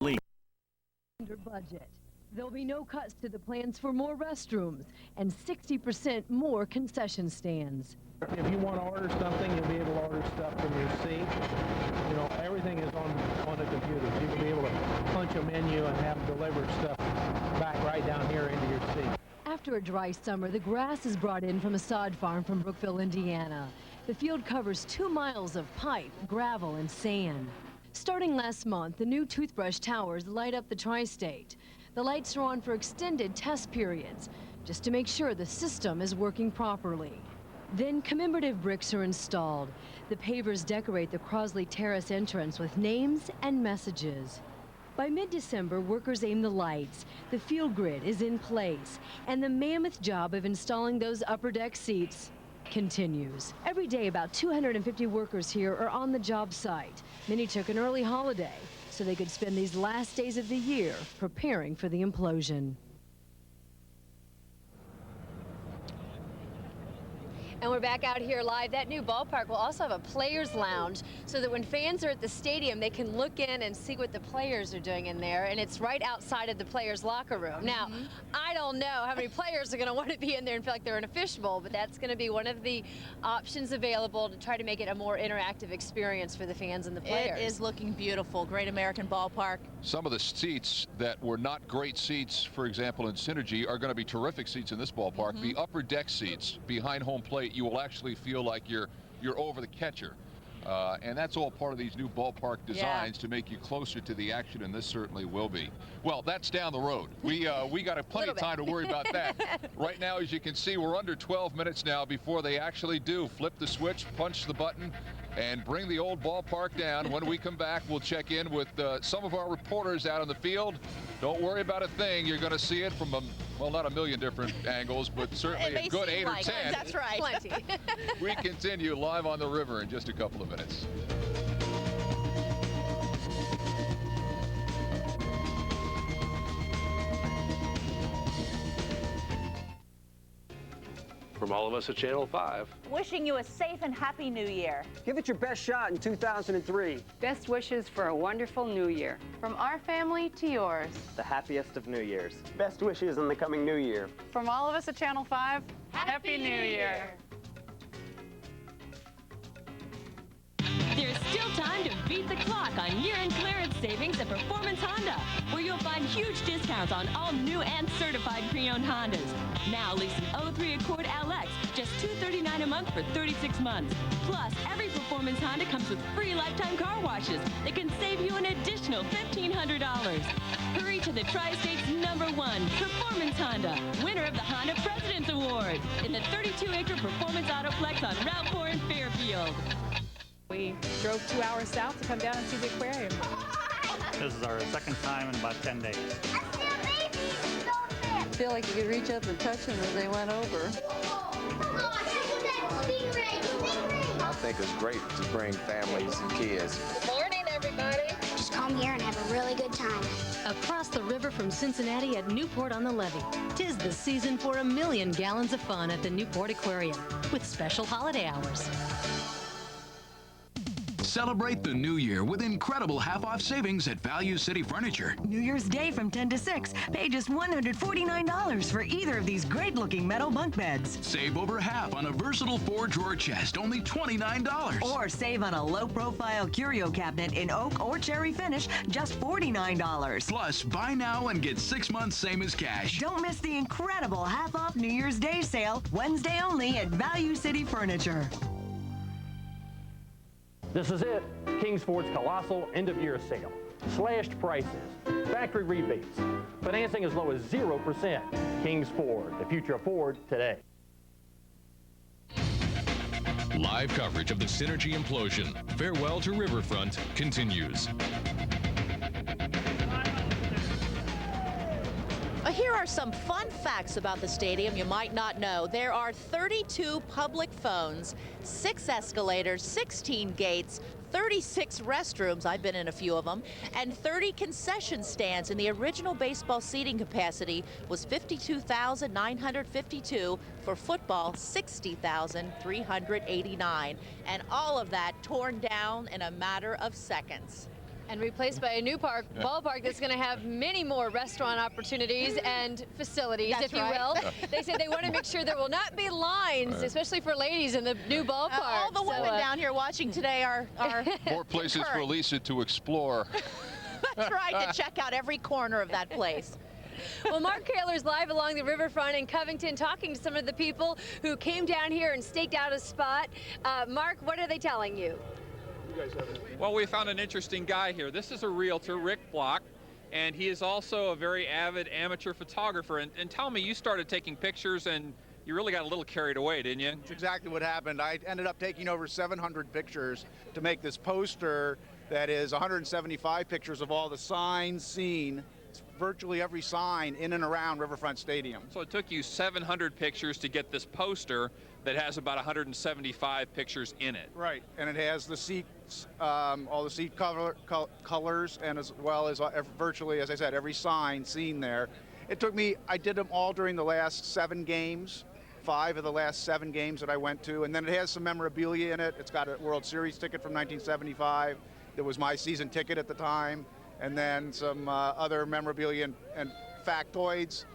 Under budget. There'll be no cuts to the plans for more restrooms and 60% more concession stands. If you want to order something, you'll be able to order stuff from your seat. You know, everything is on the computers. You'll be able to punch a menu and have them deliver stuff back right down here into your seat. After a dry summer, the grass is brought in from a sod farm from Brookville, Indiana. The field covers 2 miles of pipe, gravel, and sand. Starting last month, the new toothbrush towers light up the tri-state. The lights are on for extended test periods, just to make sure the system is working properly. Then commemorative bricks are installed. The pavers decorate the Crosley Terrace entrance with names and messages. By mid-December, workers aim the lights, the field grid is in place, and the mammoth job of installing those upper deck seats continues. Every day, about 250 workers here are on the job site. Many took an early holiday so they could spend these last days of the year preparing for the implosion. And we're back out here live. That new ballpark will also have a players' lounge so that when fans are at the stadium, they can look in and see what the players are doing in there. And it's right outside of the players' locker room. Now, I don't know how many players are going to want to be in there and feel like they're in a fishbowl, but that's going to be one of the options available to try to make it a more interactive experience for the fans and the players. It is looking beautiful. Great American Ballpark. Some of the seats that were not great seats, for example, in Cinergy, are going to be terrific seats in this ballpark. The upper deck seats behind home plate, you will actually feel like you're over the catcher. And that's all part of these new ballpark designs to make you closer to the action, and this certainly will be. Well, that's down the road. We got plenty of time to worry about that. Right now, as you can see, we're under 12 minutes now before they actually do flip the switch, punch the button, and bring the old ballpark down. When we come back, we'll check in with some of our reporters out on the field. Don't worry about a thing. You're going to see it from, well, not a million different angles, but certainly a good 8 or 10. That's right. Plenty. We continue live on the river in just a couple of minutes. From all of us at Channel 5. Wishing you a safe and happy new year. Give it your best shot in 2003. Best wishes for a wonderful new year. From our family to yours. The happiest of New Years. Best wishes in the coming new year. From all of us at Channel 5, Happy New Year. There's still time to beat the clock on year-end clearance savings at Performance Honda, where you'll find huge discounts on all new and certified pre-owned Hondas. Now lease an 03 Accord LX, just $239 a month for 36 months. Plus, every Performance Honda comes with free lifetime car washes that can save you an additional $1,500. Hurry to the Tri-State's #1, Performance Honda, winner of the Honda President's Award, in the 32-acre Performance Autoplex on Route 4 in Fairfield. We drove 2 hours south to come down and see the aquarium. This is our second time in about 10 days. I feel like you could reach up and touch them as they went over. I think it's great to bring families and kids. Good morning, everybody. Just come here and have a really good time. Across the river from Cincinnati at Newport on the Levee, 'tis the season for 1 million gallons of fun at the Newport Aquarium with special holiday hours. Celebrate the new year with incredible half-off savings at Value City Furniture. New Year's Day from 10 to 6. Pay just $149 for either of these great-looking metal bunk beds. Save over half on a versatile 4-drawer chest, only $29. Or save on a low-profile curio cabinet in oak or cherry finish, just $49. Plus, buy now and get 6 months same as cash. Don't miss the incredible half-off New Year's Day sale, Wednesday only at Value City Furniture. This is it, Kings Ford's colossal end-of-year sale. Slashed prices, factory rebates, financing as low as 0%. Kings Ford, the future of Ford today. Live coverage of the Cinergy implosion. Farewell to Riverfront continues. Here are some fun facts about the stadium you might not know. There are 32 public phones, 6 escalators, 16 gates, 36 restrooms, I've been in a few of them, and 30 concession stands, and the original baseball seating capacity was 52,952. For football, 60,389. And all of that torn down in a matter of seconds. And replaced by a new ballpark that's going to have many more restaurant opportunities and facilities, That's if you right. will. They said they want to make sure there will not be lines, especially for ladies in the new ballpark. All the women down here watching today are more places for Lisa to explore. That's right, to check out every corner of that place. Well, Mark Kaler's live along the riverfront in Covington talking to some of the people who came down here and staked out a spot. Mark, what are they telling you? Well, we found an interesting guy here. This is a realtor, Rick Block, and he is also a very avid amateur photographer. And tell me, you started taking pictures and you really got a little carried away, didn't you? That's exactly what happened. I ended up taking over 700 pictures to make this poster that is 175 pictures of all the signs seen. It's virtually every sign in and around Riverfront Stadium. So it took you 700 pictures to get this poster that has about 175 pictures in it. Right, and it has the seats, all the seat colors, and as well as virtually, as I said, every sign seen there. It took me, I did them all during the last 7 games, 5 of the last 7 games that I went to, and then it has some memorabilia in it. It's got a World Series ticket from 1975 that was my season ticket at the time, and then some other memorabilia and factoids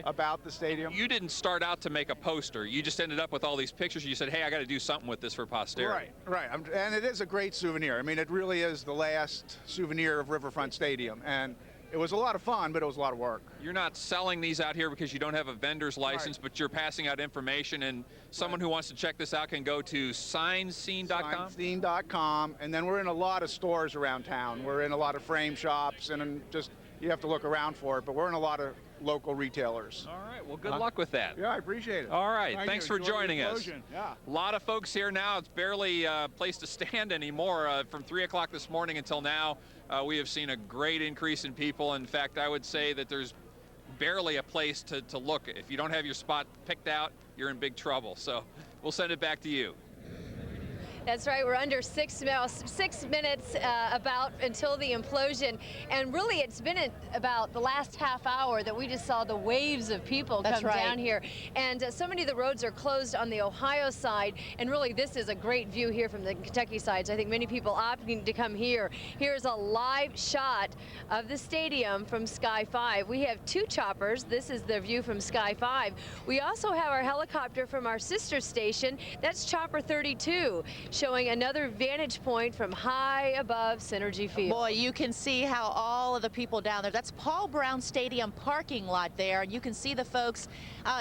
about the stadium. You didn't start out to make a poster. You just ended up with all these pictures. You said, hey, I got to do something with this for posterity. Right. And it is a great souvenir. I mean, it really is the last souvenir of Riverfront Stadium. And it was a lot of fun, but it was a lot of work. You're not selling these out here because you don't have a vendor's license, but you're passing out information, and someone who wants to check this out can go to signscene.com? Signscene.com, and then we're in a lot of stores around town. We're in a lot of frame shops, and just, you have to look around for it, but we're in a lot of local retailers. All right, well, good luck with that. Yeah, I appreciate it. All right, thanks for joining us. Yeah. A lot of folks here now. It's barely a place to stand anymore. From 3 o'clock this morning until now, we have seen a great increase in people. In fact, I would say that there's barely a place to look. If you don't have your spot picked out, you're in big trouble. So we'll send it back to you. That's right, we're under 6 minutes about until the implosion, and really it's been about the last half hour that we just saw the waves of people come down here, and so many of the roads are closed on the Ohio side, and really this is a great view here from the Kentucky side, so I think many people opting to come here. Here's a live shot of the stadium from Sky 5. We have 2 choppers. This is the view from Sky 5. We also have our helicopter from our sister station. That's Chopper 32. Showing another vantage point from high above Cinergy Field. Boy, you can see how all of the people down there, that's Paul Brown Stadium parking lot there, and you can see the folks.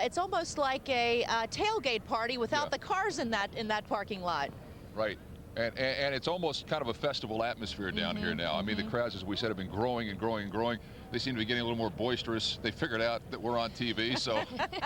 It's almost like a tailgate party without the cars in that parking lot. Right. And it's almost kind of a festival atmosphere down here now. I mean, the crowds, as we said, have been growing and growing and growing. They seem to be getting a little more boisterous. They figured out that we're on TV, so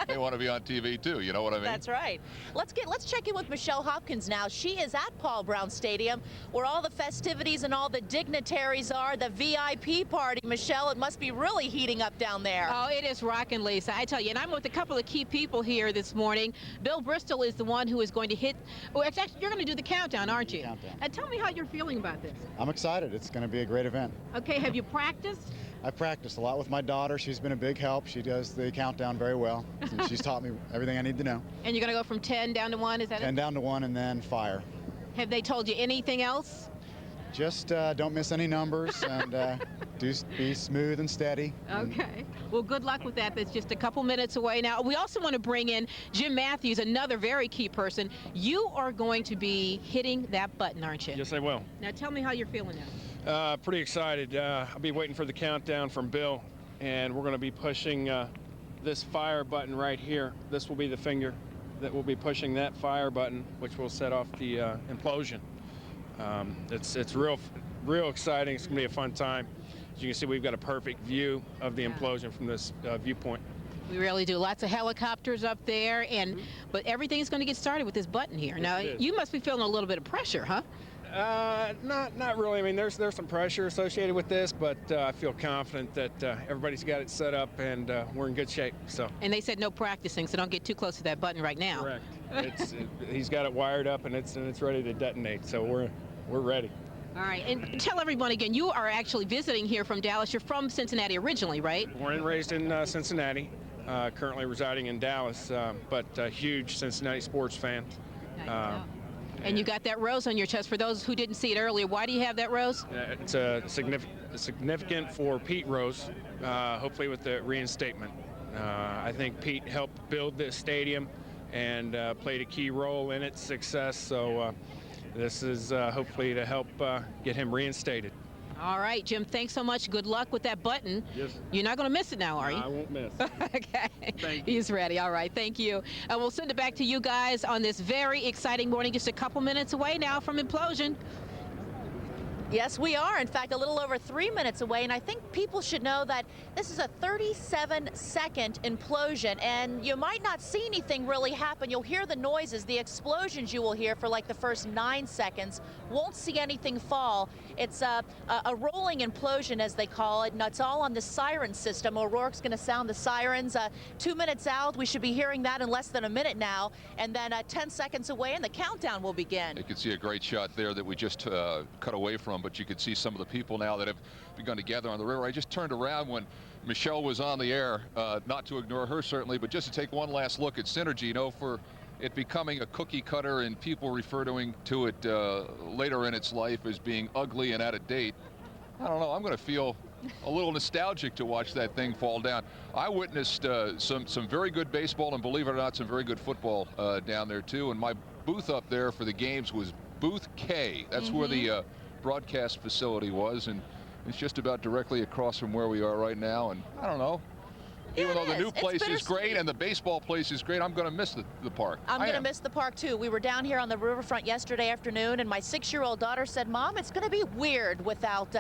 they want to be on TV too. You know what I mean? That's right. Let's check in with Michelle Hopkins now. She is at Paul Brown Stadium, where all the festivities and all the dignitaries are. The VIP party, Michelle. It must be really heating up down there. Oh, it is rocking, Lisa. I tell you, and I'm with a couple of key people here this morning. Bill Bristol is the one who is going to hit. Well, in fact, you're going to do the countdown, aren't you? Countdown. And tell me how you're feeling about this. I'm excited. It's going to be a great event. Okay, have you practiced? I practiced a lot with my daughter. She's been a big help. She does the countdown very well. She's taught me everything I need to know. And you're going to go from 10 down to 1, is that 10 down to 1 and then fire. Have they told you anything else? Just don't miss any numbers and be smooth and steady. Okay. Well, good luck with that. That's just a couple minutes away now. We also want to bring in Jim Matthews, another very key person. You are going to be hitting that button, aren't you? Yes, I will. Now tell me how you're feeling now. Pretty excited. I'll be waiting for the countdown from Bill, and we're going to be pushing this fire button right here. This will be the finger that will be pushing that fire button, which will set off the implosion. It's real exciting. It's going to be a fun time. As you can see, we've got a perfect view of the implosion from this viewpoint. We really do. Lots of helicopters up there, but everything's going to get started with this button here. Yes, now, you must be feeling a little bit of pressure, huh? Not really. I mean, there's some pressure associated with this, but I feel confident that everybody's got it set up and we're in good shape. So. And they said no practicing, so don't get too close to that button right now. Correct. He's got it wired up and it's ready to detonate. So we're ready. All right, and tell everyone again, you are actually visiting here from Dallas. You're from Cincinnati originally, right? Born and raised in Cincinnati. Currently residing in Dallas, but a huge Cincinnati sports fan. And you got that rose on your chest. For those who didn't see it earlier, why do you have that rose? It's significant for Pete Rose, hopefully with the reinstatement. I think Pete helped build this stadium and played a key role in its success, so this is hopefully to help get him reinstated. All right, Jim, thanks so much. Good luck with that button. Yes. You're not going to miss it now, are you? I won't miss. Okay. Thank you. He's ready. All right, thank you. We'll send it back to you guys on this very exciting morning, just a couple minutes away now from implosion. Yes, we are. In fact, a little over 3 minutes away, and I think people should know that this is a 37-second implosion, and you might not see anything really happen. You'll hear the noises, the explosions you will hear for like the first 9 seconds. Won't see anything fall. It's a rolling implosion, as they call it, and it's all on the siren system. O'Rourke's going to sound the sirens. 2 minutes out, we should be hearing that in less than a minute now, and then 10 seconds away, and the countdown will begin. You can see a great shot there that we just cut away from, but you could see some of the people now that have begun to gather on the river. I just turned around when Michelle was on the air, not to ignore her certainly, but just to take one last look at Cinergy, you know, for it becoming a cookie cutter and people referring to it later in its life as being ugly and out of date. I don't know, I'm going to feel a little nostalgic to watch that thing fall down. I witnessed some very good baseball and, believe it or not, some very good football down there too, and my booth up there for the games was booth K. That's where the broadcast facility was, and it's just about directly across from where we are right now. And I don't know, even though the new place is great and the baseball place is great, I'm going to miss the park. I'm going to miss the park too. We were down here on the riverfront yesterday afternoon, and my 6-year-old daughter said, "Mom, it's going to be weird without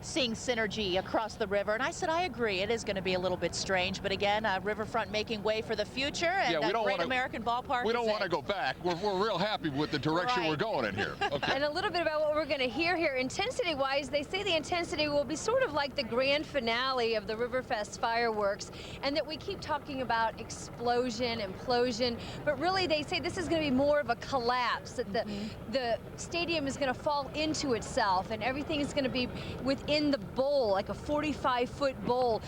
seeing Cinergy across the river." And I said, I agree. It is going to be a little bit strange. But again, Riverfront making way for the future, and Great American Ballpark. We don't want to go back. We're real happy with the direction we're going in here. Okay. And a little bit about what we're going to hear here. Intensity-wise, they say the intensity will be sort of like the grand finale of the Riverfest fireworks, and that we keep talking about explosion, implosion, but really they say this is going to be more of a collapse, that the stadium is going to fall into itself, and everything is going to be within the bowl, like a 45-foot bowl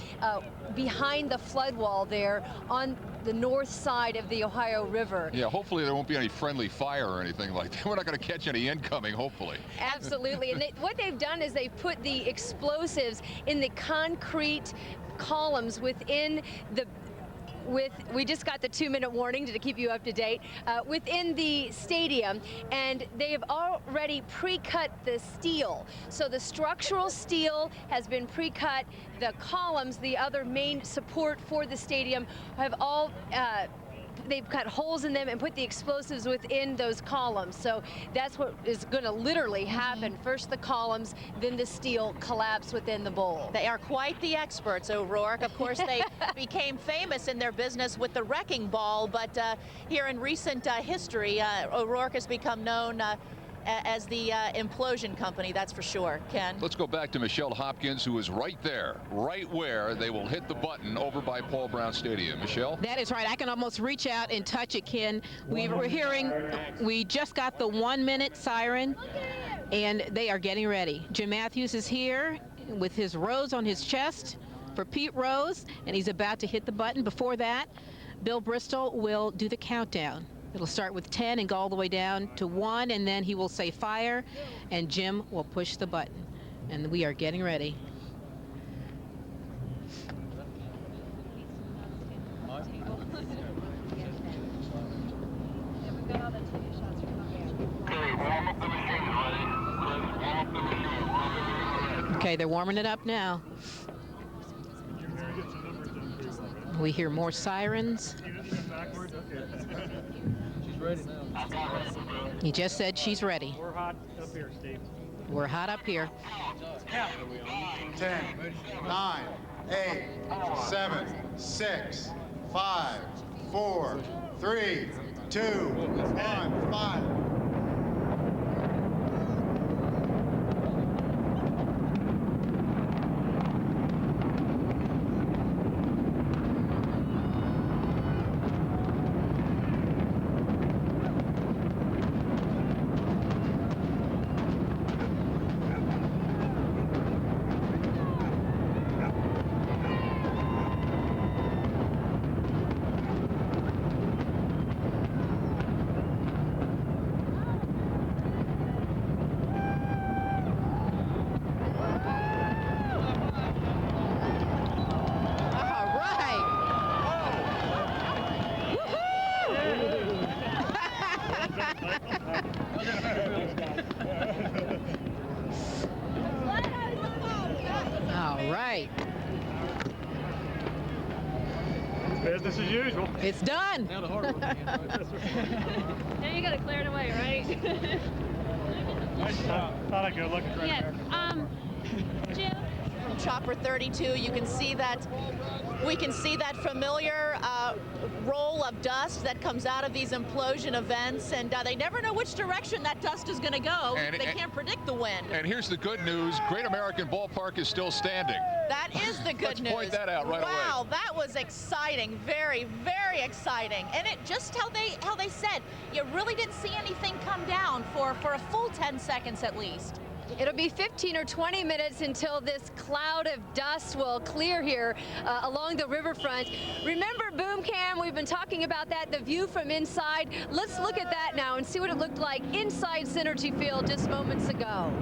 behind the flood wall there on the north side of the Ohio River. Yeah, hopefully there won't be any friendly fire or anything like that. We're not going to catch any incoming, hopefully. Absolutely. And what they've done is they've put the explosives in the concrete columns within the we just got the 2-minute warning to keep you up to date, within the stadium, and they have already pre-cut the steel. So the structural steel has been pre-cut. The columns, the other main support for the stadium, have all they've cut holes in them and put the explosives within those columns. So that's what is going to literally happen. First the columns, then the steel collapse within the bowl. They are quite the experts, O'Rourke. Of course, they became famous in their business with the wrecking ball, but here in recent history, O'Rourke has become known as the implosion company, that's for sure. Ken? Let's go back to Michelle Hopkins, who is right there, right where they will hit the button over by Paul Brown Stadium. Michelle? That is right. I can almost reach out and touch it, Ken. We just got the 1-minute siren, and they are getting ready. Jim Matthews is here with his rose on his chest for Pete Rose, and he's about to hit the button. Before that, Bill Bristol will do the countdown. It'll start with 10 and go all the way down to 1, and then he will say fire, and Jim will push the button. And we are getting ready. Okay, they're warming it up now. We hear more sirens. She's ready now. He just said she's ready. We're hot up here, Steve. We're hot up here. 10, 9, 8, 7, 6, 5, 4, 3, 2, 1, 5. right. Business as usual. It's done. Now the hard one. Now you gotta clear it away, right? Nice job. Thought I'd go look at Jim. From Chopper 32, you can see that we can see that familiar roll of dust that comes out of these implosion events, and they never know which direction that dust is going to go. They can't predict the wind. And here's the good news: Great American Ballpark is still standing. That is the good news. Let's point that out right away. Wow, that was exciting. Very, very exciting. And it just how they said, you really didn't see anything come down for a full 10 seconds at least. It'll be 15 or 20 minutes until this cloud of dust will clear here along the riverfront. Remember boom cam? We've been talking about that, the view from inside. Let's look at that now and see what it looked like inside Cinergy Field just moments ago.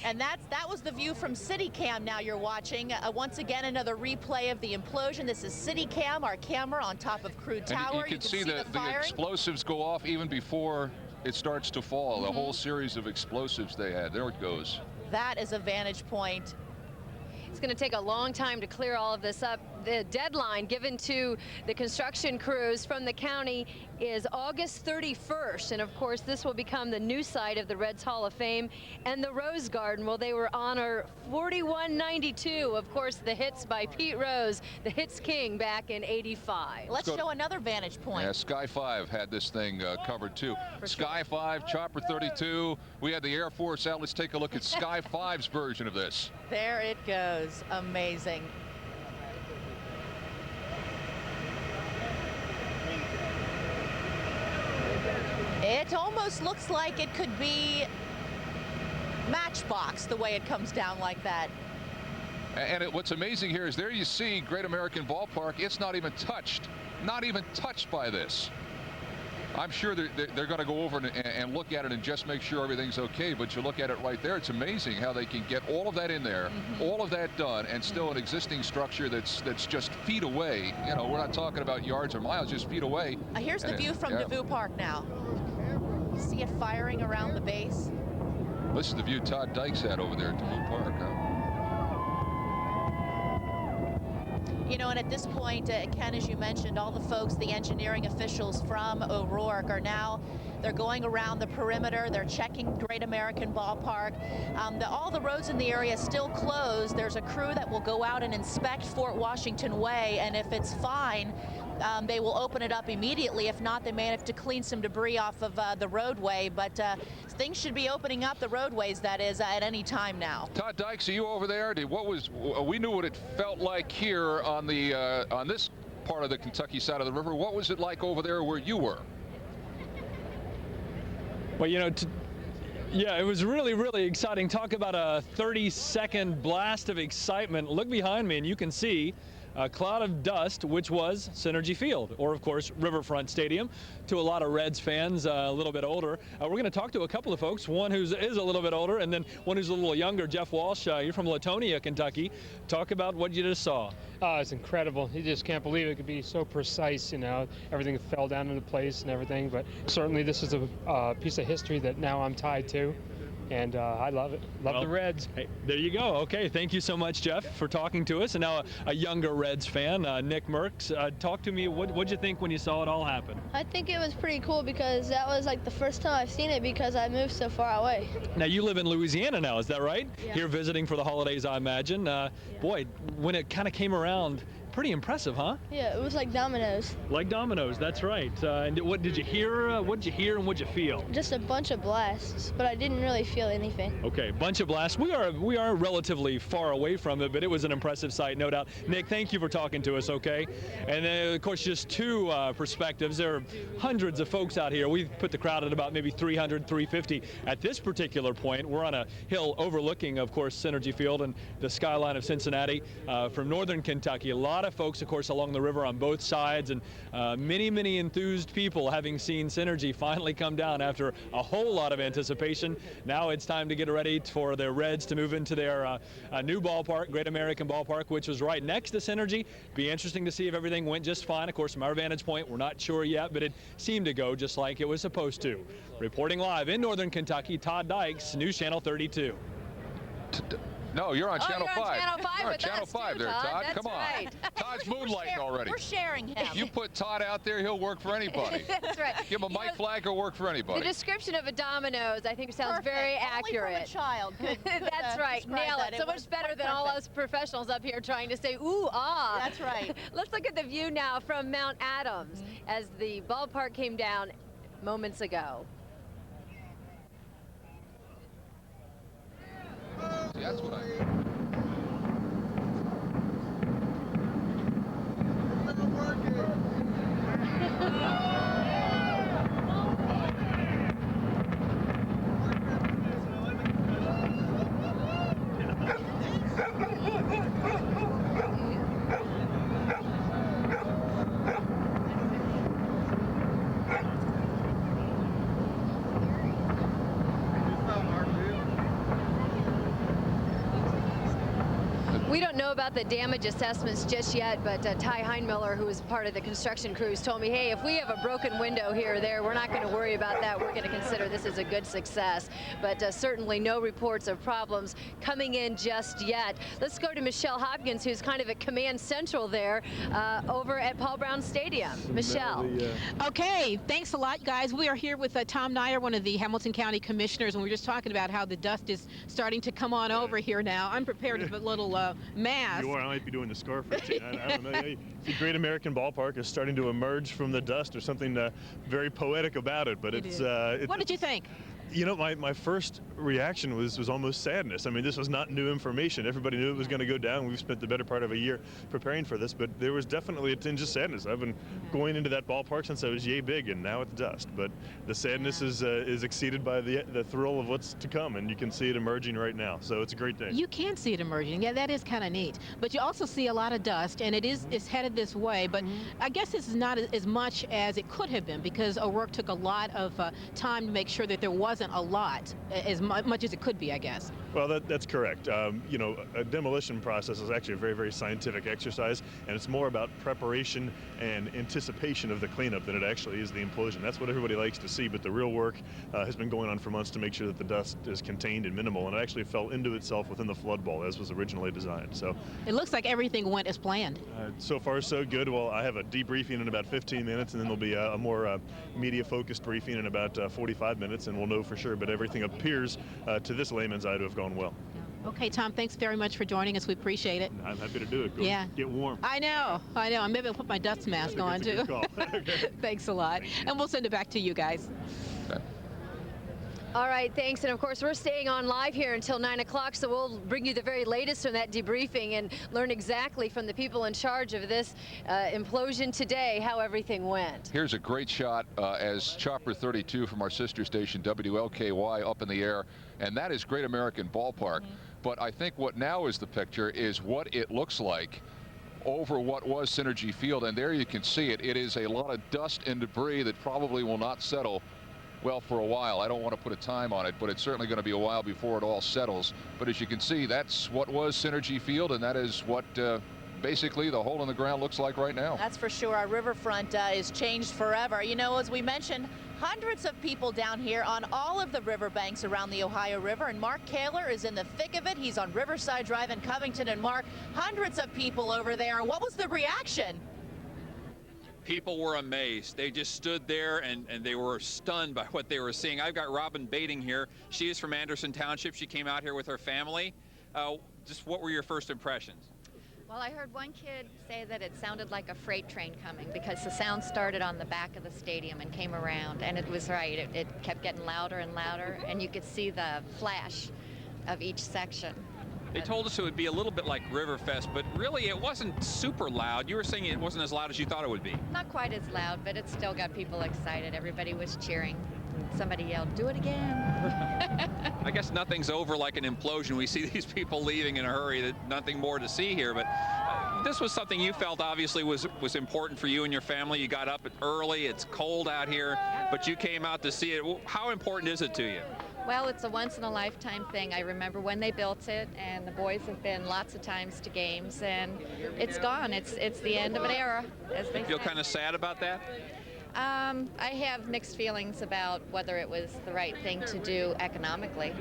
And that was the view from CityCam now you're watching. Once again, another replay of the implosion. This is CityCam, our camera on top of Crude Tower. And you can see the explosives go off even before it starts to fall. The whole series of explosives they had. There it goes. That is a vantage point. It's going to take a long time to clear all of this up. The deadline given to the construction crews from the county is August 31st. And of course, this will become the new site of the Reds Hall of Fame and the Rose Garden. Well, they were honor 4192. Of course, the hits by Pete Rose, the hits king back in '85. Let's show another vantage point. Yeah, Sky 5 had this thing covered too. Sky 5, Chopper 32. We had the Air Force out. Let's take a look at Sky 5's version of this. There it goes. Amazing. It almost looks like it could be Matchbox the way it comes down like that. And what's amazing here is there you see Great American Ballpark. It's not even touched by this. I'm sure they're going to go over and look at it and just make sure everything's okay. But you look at it right there, it's amazing how they can get all of that in there, all of that done, and still an existing structure that's just feet away. You know, we're not talking about yards or miles, just feet away. Here's the view from DeVue Park now. You see it firing around the base. This is the view Todd Dykes had over there at DeVue Park, huh? You know, and at this point, Ken, as you mentioned, all the folks, the engineering officials from O'Rourke are now, they're going around the perimeter. They're checking Great American Ballpark. All the roads in the area still closed. There's a crew that will go out and inspect Fort Washington Way, and if it's fine, they will open it up immediately. If not, they may have to clean some debris off of the roadway, but things should be opening up, the roadways, that is, at any time now. Todd Dykes, are you over there? We knew what it felt like here on this part of the Kentucky side of the river. What was it like over there where you were? Well, you know, yeah, it was really, really exciting. Talk about a 30-second blast of excitement. Look behind me and you can see a cloud of dust, which was Cinergy Field, or of course Riverfront Stadium. To a lot of Reds fans, a little bit older. We're going to talk to a couple of folks, one who is a little bit older and then one who's a little younger. Jeff Walsh, you're from Latonia, Kentucky. Talk about what you just saw. It's incredible. You just can't believe it could be so precise, you know. Everything fell down into place and everything, but certainly this is a piece of history that now I'm tied to. And I love it. Love the Reds. Hey, there you go. Okay, thank you so much, Jeff, for talking to us. And now a younger Reds fan, Nick Merckx. Talk to me. What'd you think when you saw it all happen? I think it was pretty cool because that was like the first time I've seen it because I moved so far away. Now, you live in Louisiana now, is that right? Yeah. Here visiting for the holidays, I imagine. Boy, when it kind of came around Pretty impressive, huh? Yeah, it was like dominoes. Like dominoes, that's right. And what did you hear? What did you hear and what did you feel? Just a bunch of blasts, but I didn't really feel anything. Okay, bunch of blasts. We are relatively far away from it, but it was an impressive sight, no doubt. Nick, thank you for talking to us, okay? And then, of course, just two perspectives. There are hundreds of folks out here. We've put the crowd at about maybe 300, 350. At this particular point, we're on a hill overlooking, of course, Cinergy Field and the skyline of Cincinnati from northern Kentucky. A lot of folks, of course, along the river on both sides, and many enthused people having seen Cinergy finally come down after a whole lot of anticipation. Now it's time to get ready for the Reds to move into their new ballpark, Great American Ballpark, which was right next to Cinergy. Be interesting to see if everything went just fine. Of course, from our vantage point, we're not sure yet, but it seemed to go just like it was supposed to. Reporting live in northern Kentucky, Todd Dykes, News Channel 32. No, you're on Channel 5. On Channel 5 you're on Channel 5 there, Todd. That's Come on. right. Todd's moonlighting already. We're sharing him. You put Todd out there, he'll work for anybody. That's right. Give him a Mike Flagg or work for anybody. The description of a dominoes, I think, sounds Perfect. very accurate. Only from a child could That's right. Nail it. So much better than all us professionals up here trying to say, ooh, ah. That's right. Let's look at the view now from Mount Adams as the ballpark came down moments ago. See, that's what I... We don't know about the damage assessments just yet, but Ty Heinmiller, who is part of the construction crews, told me, hey, if we have a broken window here or there, we're not going to worry about that. We're going to consider this as a good success. But certainly no reports of problems coming in just yet. Let's go to Michelle Hopkins, who's kind of at command central there over at Paul Brown Stadium. Michelle. Okay, thanks a lot, guys. We are here with Tom Nyer, one of the Hamilton County Commissioners, and we were just talking about how the dust is starting to come on over here now. I'm prepared with a little mask. You are. I might be doing the scar routine. I don't know. The Great American Ballpark is starting to emerge from the dust. There's something very poetic about it. But what did you think? You know, my first reaction was almost sadness. I mean, this was not new information. Everybody knew it was going to go down. We've spent the better part of a year preparing for this, but there was definitely a tinge of sadness. I've been going into that ballpark since I was yay big, and now it's dust. But the sadness is exceeded by the thrill of what's to come, and you can see it emerging right now. So it's a great day. You can see it emerging. Yeah, that is kind of neat. But you also see a lot of dust, and it's headed this way. But I guess this is not as much as it could have been, because O'Rourke took a lot of time to make sure that there wasn't a lot, as much as it could be, I guess. Well, that's correct. You know, a demolition process is actually a very scientific exercise, and it's more about preparation and anticipation of the cleanup than it actually is the implosion. That's what everybody likes to see, but the real work has been going on for months to make sure that the dust is contained and minimal, and it actually fell into itself within the flood ball as was originally designed. So it looks like everything went as planned. So far, so good. Well, I have a debriefing in about 15 minutes, and then there'll be a more media-focused briefing in about 45 minutes, and we'll know for sure, but everything appears to this layman's eye to have gone well. Okay, Tom, thanks very much for joining us. We appreciate it. I'm happy to do it. Go get warm. I know. Maybe I'll put my dust mask on, too. Good call. Okay. Thanks a lot. And we'll send it back to you guys. Okay. All right, thanks. And of course, we're staying on live here until 9 o'clock, so we'll bring you the very latest from that debriefing and learn exactly from the people in charge of this implosion today how everything went. Here's a great shot as Chopper 32 from our sister station WLKY up in the air, and that is Great American Ballpark. But I think what now is the picture is what it looks like over what was Cinergy Field, and there you can see it. It is a lot of dust and debris that probably will not settle well for a while. I don't want to put a time on it, but it's certainly going to be a while before it all settles. But as you can see, that's what was Cinergy Field, and that is what basically the hole in the ground looks like right now. That's for sure. Our riverfront is changed forever. You know, as we mentioned, hundreds of people down here on all of the riverbanks around the Ohio River, and Mark Kaler is in the thick of it. He's on Riverside Drive in Covington. And Mark, hundreds of people over there. What was the reaction? People were amazed. They just stood there and they were stunned by what they were seeing. I've got Robin Bating here. She is from Anderson Township. She came out here with her family. Just what were your first impressions? Well, I heard one kid say that it sounded like a freight train coming because the sound started on the back of the stadium and came around, and it was right. It kept getting louder and louder, and you could see the flash of each section. They told us it would be a little bit like Riverfest, but really it wasn't super loud. You were saying it wasn't as loud as you thought it would be. Not quite as loud, but it still got people excited. Everybody was cheering. Somebody yelled, "Do it again." I guess nothing's over like an implosion. We see these people leaving in a hurry, that nothing more to see here, but this was something you felt obviously was important for you and your family. You got up early, it's cold out here, but you came out to see it. How important is it to you? Well, it's a once-in-a-lifetime thing. I remember when they built it, and the boys have been lots of times to games, and it's gone. It's the end of an era, as they Feel say. kind of sad about that? I have mixed feelings about whether it was the right thing to do economically.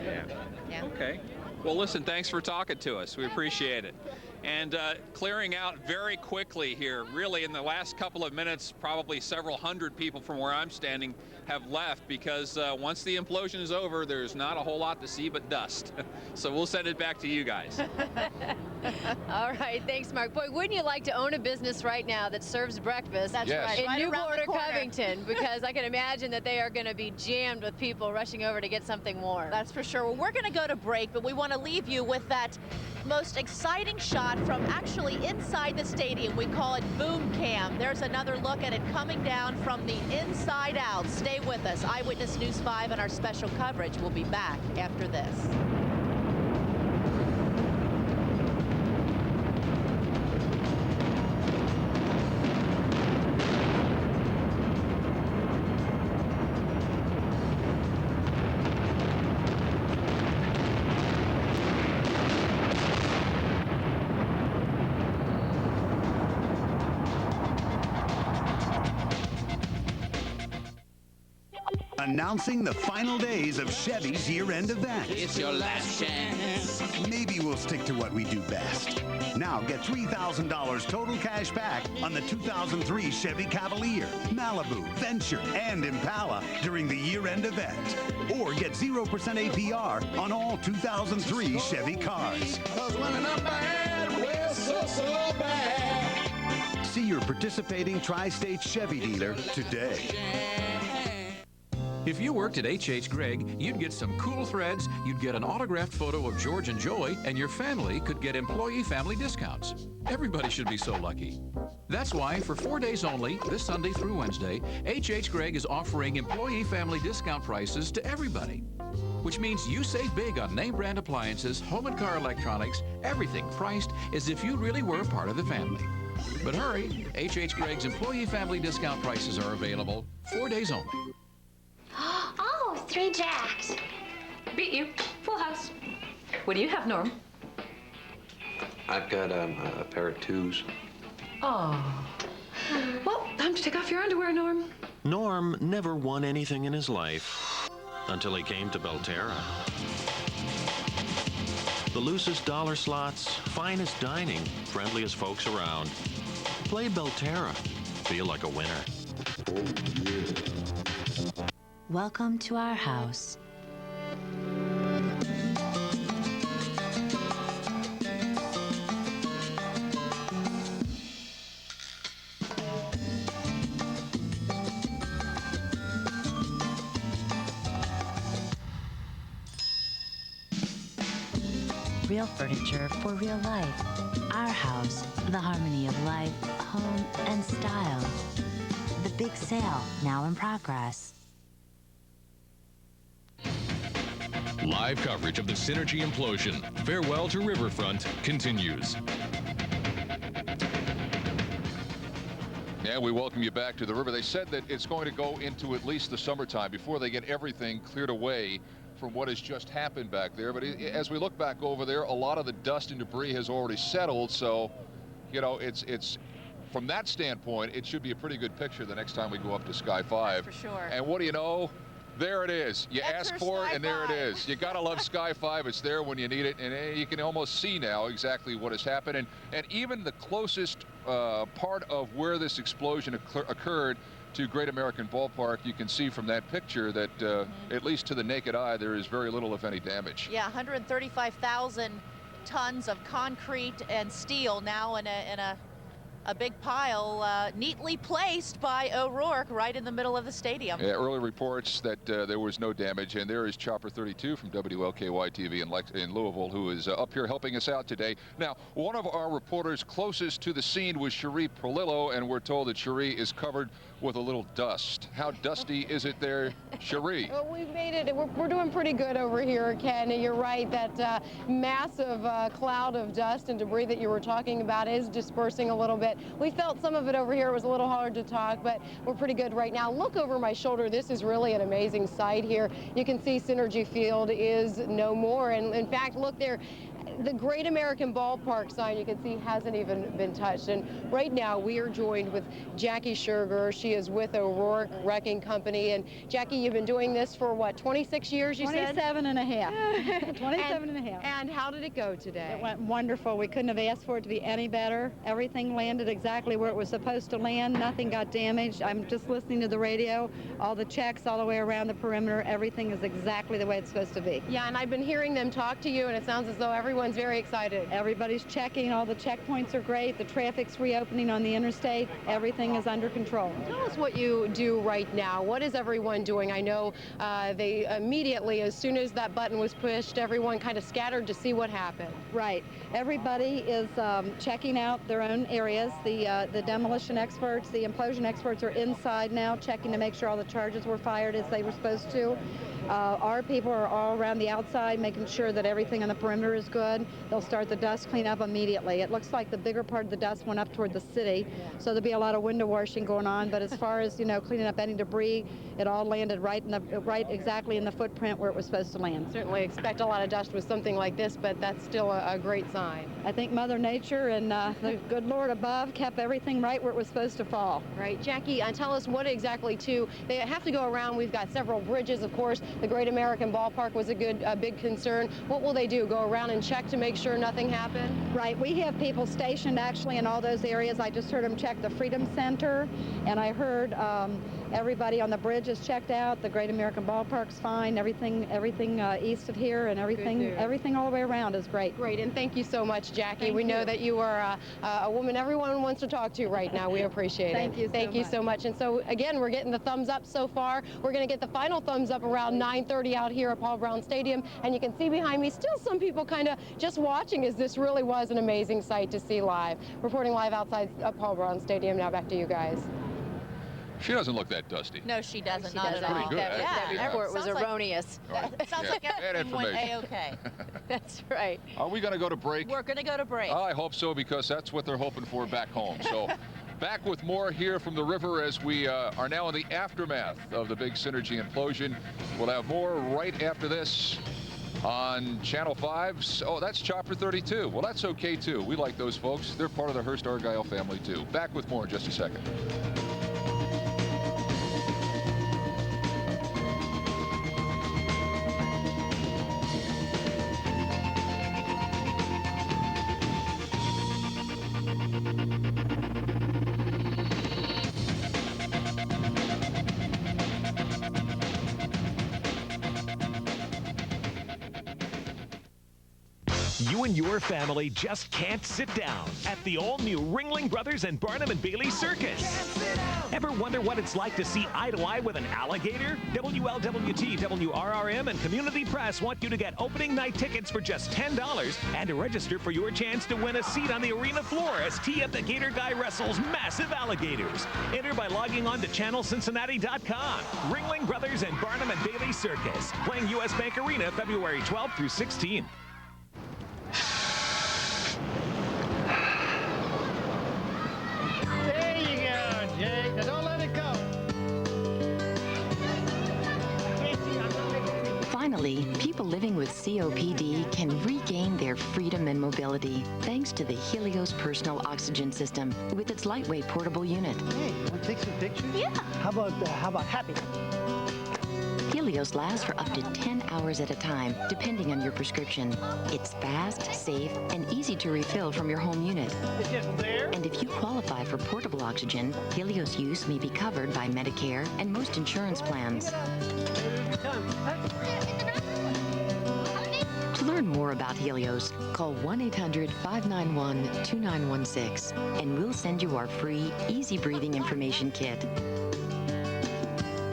Yeah. Okay. Well, listen, thanks for talking to us. We appreciate it. And clearing out very quickly here, really in the last couple of minutes, probably several hundred people from where I'm standing have left because once the implosion is over, there's not a whole lot to see but dust. So we'll send it back to you guys. All right, thanks, Mark. Boy, wouldn't you like to own a business right now that serves breakfast That's Yes. right. in Right around Newport the or corner. Covington? Because I can imagine that they are going to be jammed with people rushing over to get something warm. That's for sure. Well, we're going to go to break, but we want to leave you with that most exciting shot from actually inside the stadium. We call it boom cam. There's another look at it coming down from the inside out. Stay with us. Eyewitness News 5 and our special coverage will be back after this. Announcing the final days of Chevy's year-end event. It's your last chance. Maybe we'll stick to what we do best. Now get $3,000 total cash back on the 2003 Chevy Cavalier, Malibu, Venture, and Impala during the year-end event. Or get 0% APR on all 2003 Chevy cars. 'Cause when I'm bad, we're so bad. See your participating Tri-State Chevy dealer today. If you worked at H.H. Gregg, you'd get some cool threads, you'd get an autographed photo of George and Joy, and your family could get employee family discounts. Everybody should be so lucky. That's why, for 4 days only, this Sunday through Wednesday, H.H. Gregg is offering employee family discount prices to everybody. Which means you save big on name brand appliances, home and car electronics, everything priced as if you really were part of the family. But hurry, H.H. Gregg's employee family discount prices are available 4 days only. Oh, 3 jacks. Beat you. Full house. What do you have, Norm? I've got a pair of 2s. Oh. Well, time to take off your underwear, Norm. Norm never won anything in his life until he came to Belterra. The loosest dollar slots, finest dining, friendliest folks around. Play Belterra. Feel like a winner. Oh, yeah. Welcome to our house. Real furniture for real life. Our house, the harmony of life, home, and style. The big sale, now in progress. Live coverage of the Cinergy implosion. Farewell to Riverfront continues. And we welcome you back to the river. They said that it's going to go into at least the summertime before they get everything cleared away from what has just happened back there. But as we look back over there, a lot of the dust and debris has already settled. So, you know, it's from that standpoint, it should be a pretty good picture the next time we go up to Sky 5. For sure. And what do you know? There it is. You ask for it, and there it is. You got to love Sky 5. It's there when you need it, and you can almost see now exactly what has happened. And even the closest part of where this explosion occurred to Great American Ballpark, you can see from that picture that, at least to the naked eye, there is very little, if any, damage. Yeah, 135,000 tons of concrete and steel now in a big pile, neatly placed by O'Rourke right in the middle of the stadium. Yeah, early reports that there was no damage, and there is Chopper 32 from WLKY-TV in Louisville, who is up here helping us out today. Now, one of our reporters closest to the scene was Cherie Perlillo, and we're told that Cherie is covered with a little dust. How dusty is it there, Cherie? Well, we've made it. We're doing pretty good over here, Ken. You're right, that massive cloud of dust and debris that you were talking about is dispersing a little bit. We felt some of it over here. It was a little hard to talk, but we're pretty good right now. Look over my shoulder. This is really an amazing sight here. You can see Cinergy Field is no more. And in fact, look there. The Great American Ballpark sign, you can see, hasn't even been touched. And right now, we are joined with Jackie Scherger. She is with O'Rourke Wrecking Company. And Jackie, you've been doing this for, what, 26 years, you said? 27 and a half. 27 and a half. And how did it go today? It went wonderful. We couldn't have asked for it to be any better. Everything landed exactly where it was supposed to land. Nothing got damaged. I'm just listening to the radio. All the checks all the way around the perimeter. Everything is exactly the way it's supposed to be. Yeah, and I've been hearing them talk to you, and it sounds as though everyone's very excited. Everybody's checking. All the checkpoints are great. The traffic's reopening on the interstate. Everything is under control. Tell us what you do right now. What is everyone doing? I know they immediately, as soon as that button was pushed, everyone kind of scattered to see what happened. Right. Everybody is checking out their own areas. The demolition experts, the implosion experts are inside now, checking to make sure all the charges were fired as they were supposed to. Our people are all around the outside, making sure that everything on the perimeter is good. They'll start the dust cleanup immediately. It looks like the bigger part of the dust went up toward the city, so there'll be a lot of window washing going on. But as far as, you know, cleaning up any debris, it all landed right exactly in the footprint where it was supposed to land. Certainly expect a lot of dust with something like this, but that's still a great sign. I think Mother Nature and the good Lord above kept everything right where it was supposed to fall. Right. Jackie, tell us what exactly, too. They have to go around. We've got several bridges, of course. The Great American Ballpark was a big concern. What will they do? Go around and check to make sure nothing happened? Right. We have people stationed actually in all those areas. I just heard them check the Freedom Center, and I heard everybody on the bridge is checked out. The Great American Ballpark's fine. Everything east of here and everything all the way around is great. Great, and thank you so much, Jackie. We know that you are a woman everyone wants to talk to right now. We appreciate it. Thank you so much. And so again, we're getting the thumbs up so far. We're going to get the final thumbs up around 9:30 out here at Paul Brown Stadium, and you can see behind me still some people kind of just watching, as this really was an amazing sight to see live. Reporting live outside Paul Brown Stadium. Now back to you guys. She doesn't look that dusty. No, she doesn't. Not at Pretty all. good, That report was erroneous. Sounds like everything went A-okay. That's right. Are we going to go to break? We're going to go to break. I hope so, because that's what they're hoping for back home. So back with more here from the river as we are now in the aftermath of the big Cinergy implosion. We'll have more right after this on Channel 5. Oh, that's Chopper 32. Well, that's okay, too. We like those folks. They're part of the Hearst Argyle family, too. Back with more in just a second. You and your family just can't sit down at the all-new Ringling Brothers and Barnum and Bailey Circus. Ever wonder what it's like to see eye to eye with an alligator? WLWT, WRRM, and Community Press want you to get opening night tickets for just $10 and to register for your chance to win a seat on the arena floor as T.F. the Gator Guy wrestles massive alligators. Enter by logging on to channelcincinnati.com. Ringling Brothers and Barnum and Bailey Circus, playing U.S. Bank Arena February 12th through 16th. There you go, Jake. Now don't let it go. Finally, people living with COPD can regain their freedom and mobility thanks to the Helios Personal Oxygen System with its lightweight portable unit. Hey, want to take some pictures? Yeah. How about happy? Helios lasts for up to 10 hours at a time, depending on your prescription. It's fast, safe, and easy to refill from your home unit. It's just there. And if you qualify for portable oxygen, Helios use may be covered by Medicare and most insurance plans. To learn more about Helios, call 1-800-591-2916 and we'll send you our free Easy Breathing Information Kit.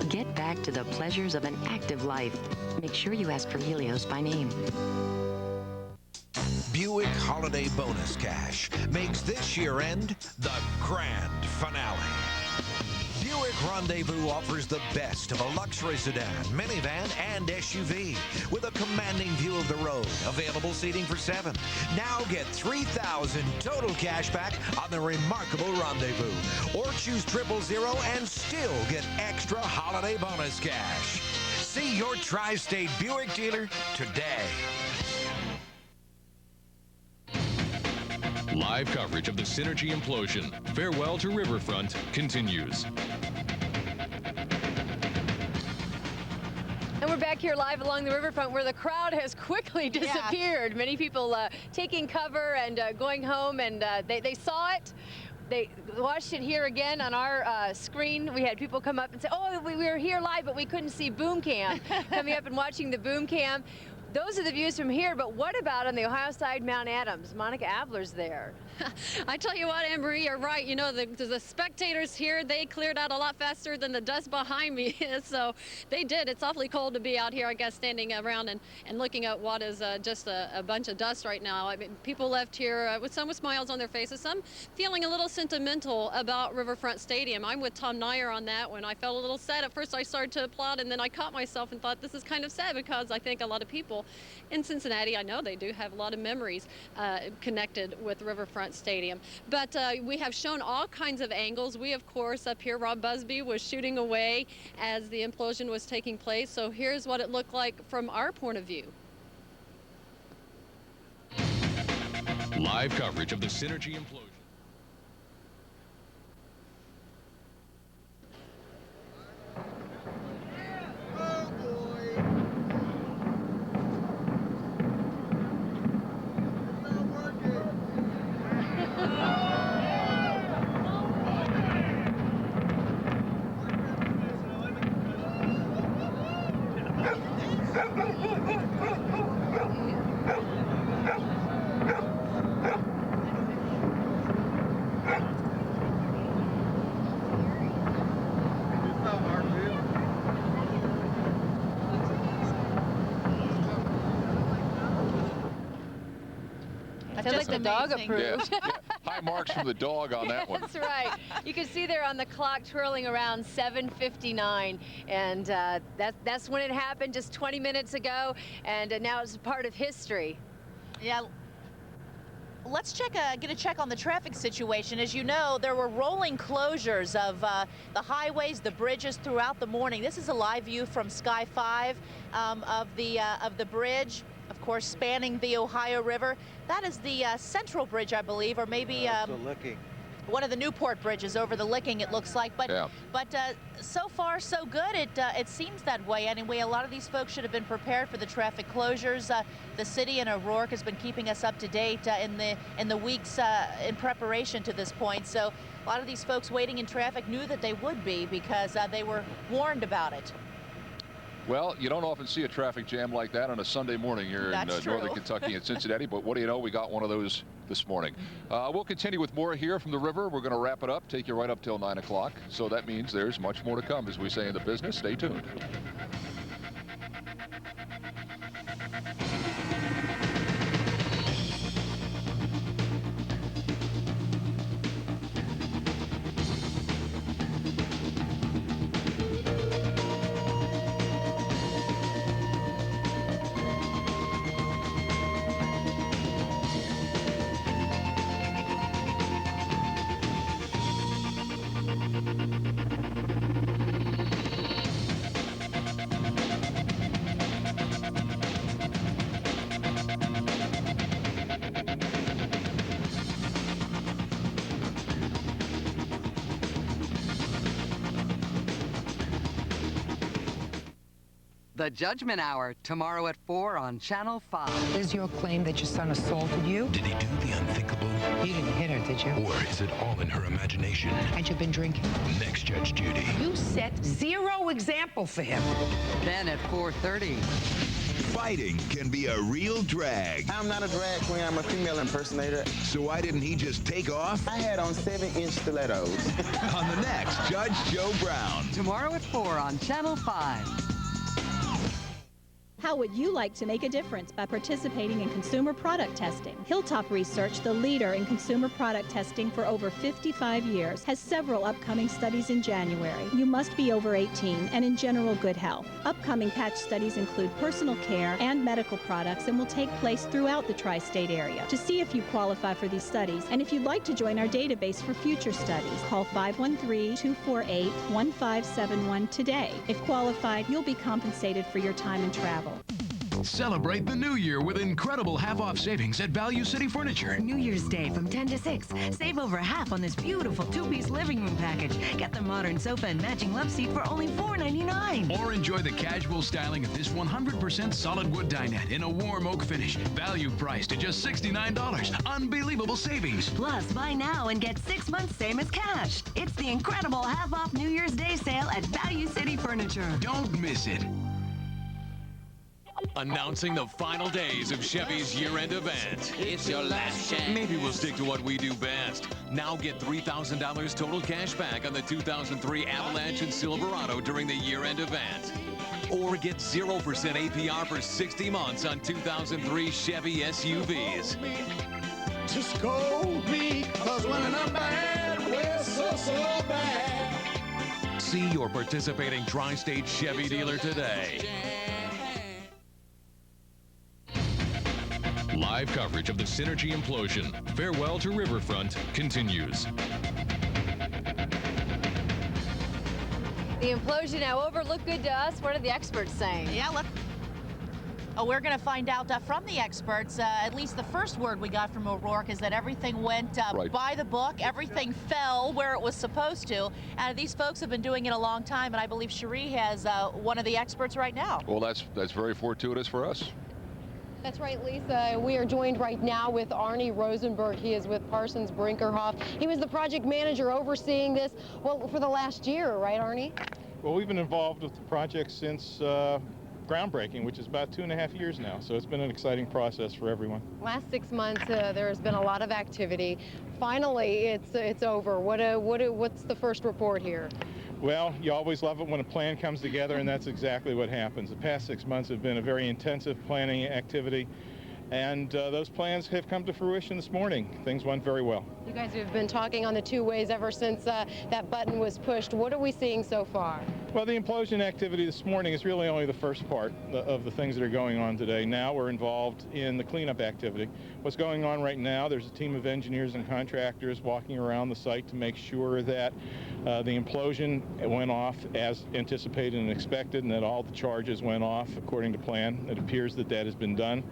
Get back to the pleasures of an active life. Make sure you ask for Helios by name. Buick Holiday Bonus Cash makes this year-end the grand finale. Buick Rendezvous offers the best of a luxury sedan, minivan, and SUV with a commanding view of the road. Available seating for 7. Now get $3,000 total cash back on the remarkable Rendezvous. Or choose 000 and still get extra holiday bonus cash. See your Tri-State Buick dealer today. Live coverage of the Cinergy implosion. Farewell to Riverfront continues. And we're back here live along the riverfront where the crowd has quickly disappeared. Yeah. Many people taking cover and going home, and they saw it. They watched it here again on our screen. We had people come up and say, oh, we were here live, but we couldn't see boom cam. Coming up and watching the boom cam. Those are the views from here, but what about on the Ohio side, Mount Adams? Monica Abler's there. I tell you what, Anne-Marie, you're right. You know, the spectators here, they cleared out a lot faster than the dust behind me. So they did. It's awfully cold to be out here, I guess, standing around and looking at what is just a bunch of dust right now. I mean, people left here with some with smiles on their faces, some feeling a little sentimental about Riverfront Stadium. I'm with Tom Nyer on that one. I felt a little sad. At first I started to applaud, and then I caught myself and thought this is kind of sad because I think a lot of people in Cincinnati, I know they do have a lot of memories connected with Riverfront Stadium. But we have shown all kinds of angles. We, of course, up here, Rob Busby was shooting away as the implosion was taking place. So here's what it looked like from our point of view. Live coverage of the Cinergy implosion. Sounds like the dog approved. Yeah. High marks from the dog on that one. That's right. You can see there on the clock twirling around 7:59, and that's when it happened just 20 minutes ago, and now it's part of history. Yeah. Let's get a check on the traffic situation. As you know, there were rolling closures of the highways, the bridges throughout the morning. This is a live view from Sky 5 of the bridge, of course, spanning the Ohio River. That is the Central Bridge, I believe, or maybe one of the Newport bridges over the Licking, it looks like. But so far, so good. It seems that way. Anyway, a lot of these folks should have been prepared for the traffic closures. The city and O'Rourke has been keeping us up to date in the weeks in preparation to this point. So a lot of these folks waiting in traffic knew that they would be because they were warned about it. Well, you don't often see a traffic jam like that on a Sunday morning here in northern Kentucky and Cincinnati, but what do you know, we got one of those this morning. We'll continue with more here from the river. We're going to wrap it up, take you right up till 9 o'clock. So that means there's much more to come, as we say in the business. Stay tuned. The Judgment Hour, tomorrow at 4 on Channel 5. Is your claim that your son assaulted you? Did he do the unthinkable? You didn't hit her, did you? Or is it all in her imagination? Had you been drinking? Next, Judge Judy. You set zero example for him. Then at 4:30. Fighting can be a real drag. I'm not a drag queen, I'm a female impersonator. So why didn't he just take off? I had on 7-inch stilettos. On the next Judge Joe Brown. Tomorrow at 4 on Channel 5. How would you like to make a difference by participating in consumer product testing? Hilltop Research, the leader in consumer product testing for over 55 years, has several upcoming studies in January. You must be over 18 and in general good health. Upcoming patch studies include personal care and medical products and will take place throughout the tri-state area. To see if you qualify for these studies and if you'd like to join our database for future studies, call 513-248-1571 today. If qualified, you'll be compensated for your time and travel. Celebrate the new year with incredible half-off savings at Value City Furniture. New Year's Day from 10 to 6. Save over half on this beautiful 2-piece living room package. Get the modern sofa and matching love seat for only $4.99. Or enjoy the casual styling of this 100% solid wood dinette in a warm oak finish. Value priced at just $69. Unbelievable savings. Plus, buy now and get 6 months same as cash. It's the incredible half-off New Year's Day sale at Value City Furniture. Don't miss it. Announcing the final days of Chevy's year-end event. It's your last chance. Maybe we'll stick to what we do best. Now get $3,000 total cash back on the 2003 Avalanche and Silverado during the year-end event. Or get 0% APR for 60 months on 2003 Chevy SUVs. Just scold me, 'cause when I'm bad, we're so bad. See your participating tri-state Chevy dealer today. Live coverage of the Cinergy implosion. Farewell to Riverfront continues. The implosion now over. Looked good to us. What are the experts saying? Yeah, look. Oh, we're going to find out from the experts. At least the first word we got from O'Rourke is that everything went Right. by the book. Everything fell where it was supposed to. And these folks have been doing it a long time, and I believe Cherie has one of the experts right now. Well, that's very fortuitous for us. That's right, Lisa. We are joined right now with Arnie Rosenberg. He is with Parsons Brinkerhoff. He was the project manager overseeing this, well, for the last year, right, Arnie? Well, we've been involved with the project since groundbreaking, which is about 2.5 years now. So it's been an exciting process for everyone. Last 6 months, there has been a lot of activity. Finally, it's over. What's the first report here? Well, you always love it when a plan comes together, and that's exactly what happens. The past 6 months have been a very intensive planning activity, and those plans have come to fruition this morning. Things went very well. You guys have been talking on the two ways ever since that button was pushed. What are we seeing so far? Well, the implosion activity this morning is really only the first part of the things that are going on today. Now we're involved in the cleanup activity. What's going on right now, there's a team of engineers and contractors walking around the site to make sure that the implosion went off as anticipated and expected, and that all the charges went off according to plan. It appears that that has been done.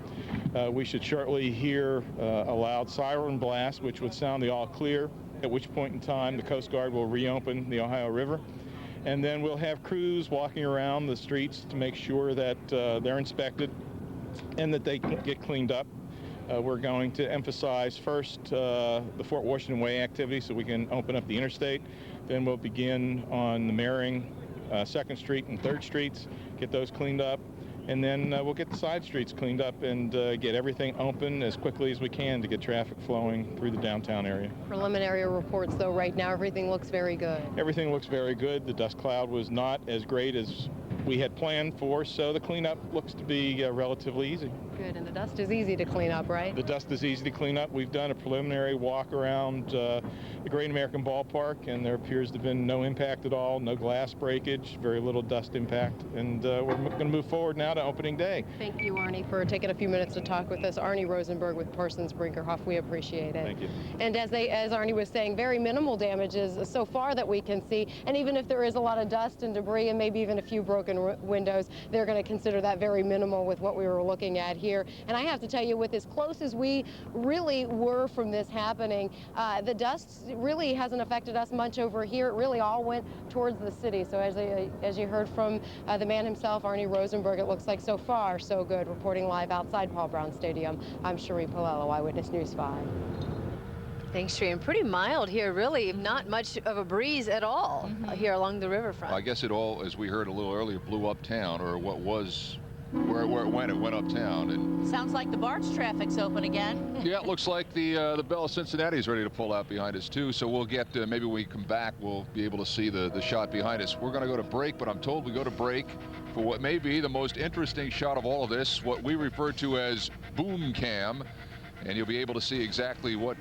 We should shortly hear a loud siren blast, which would sound the all clear, at which point in time the Coast Guard will reopen the Ohio River. And then we'll have crews walking around the streets to make sure that they're inspected and that they get cleaned up. We're going to emphasize first the Fort Washington Way activity so we can open up the interstate. Then we'll begin on the Mering, 2nd Street and 3rd Streets, get those cleaned up. And then we'll get the side streets cleaned up and get everything open as quickly as we can to get traffic flowing through the downtown area. Preliminary reports, though, right now, everything looks very good. Everything looks very good. The dust cloud was not as great as we had planned for, so the cleanup looks to be relatively easy. Good, and the dust is easy to clean up, right? The dust is easy to clean up. We've done a preliminary walk around the Great American Ballpark, and there appears to have been no impact at all, no glass breakage, very little dust impact, and we're going to move forward now to opening day. Thank you, Arnie, for taking a few minutes to talk with us. Arnie Rosenberg with Parsons Brinkerhoff. We appreciate it. Thank you. And as Arnie was saying, very minimal damages so far that we can see, and even if there is a lot of dust and debris and maybe even a few broken windows, they're going to consider that very minimal with what we were looking at here. And I have to tell you, with as close as we really were from this happening, the dust really hasn't affected us much over here. It really all went towards the city. So as you heard from the man himself, Arnie Rosenberg, it looks like so far so good. Reporting live outside Paul Brown Stadium, I'm Cherie Palello, Eyewitness News 5. Thanks, Cherie. And pretty mild here, really. Not much of a breeze at all here along the riverfront. I guess it all, as we heard a little earlier, blew uptown, or what was where it went uptown. And sounds like the barge traffic's open again. yeah, it looks like the Bell of Cincinnati is ready to pull out behind us too. So we'll get maybe when we come back, we'll be able to see the shot behind us. We're going to go to break, but I'm told we go to break for what may be the most interesting shot of all of this, what we refer to as boom cam, and you'll be able to see exactly what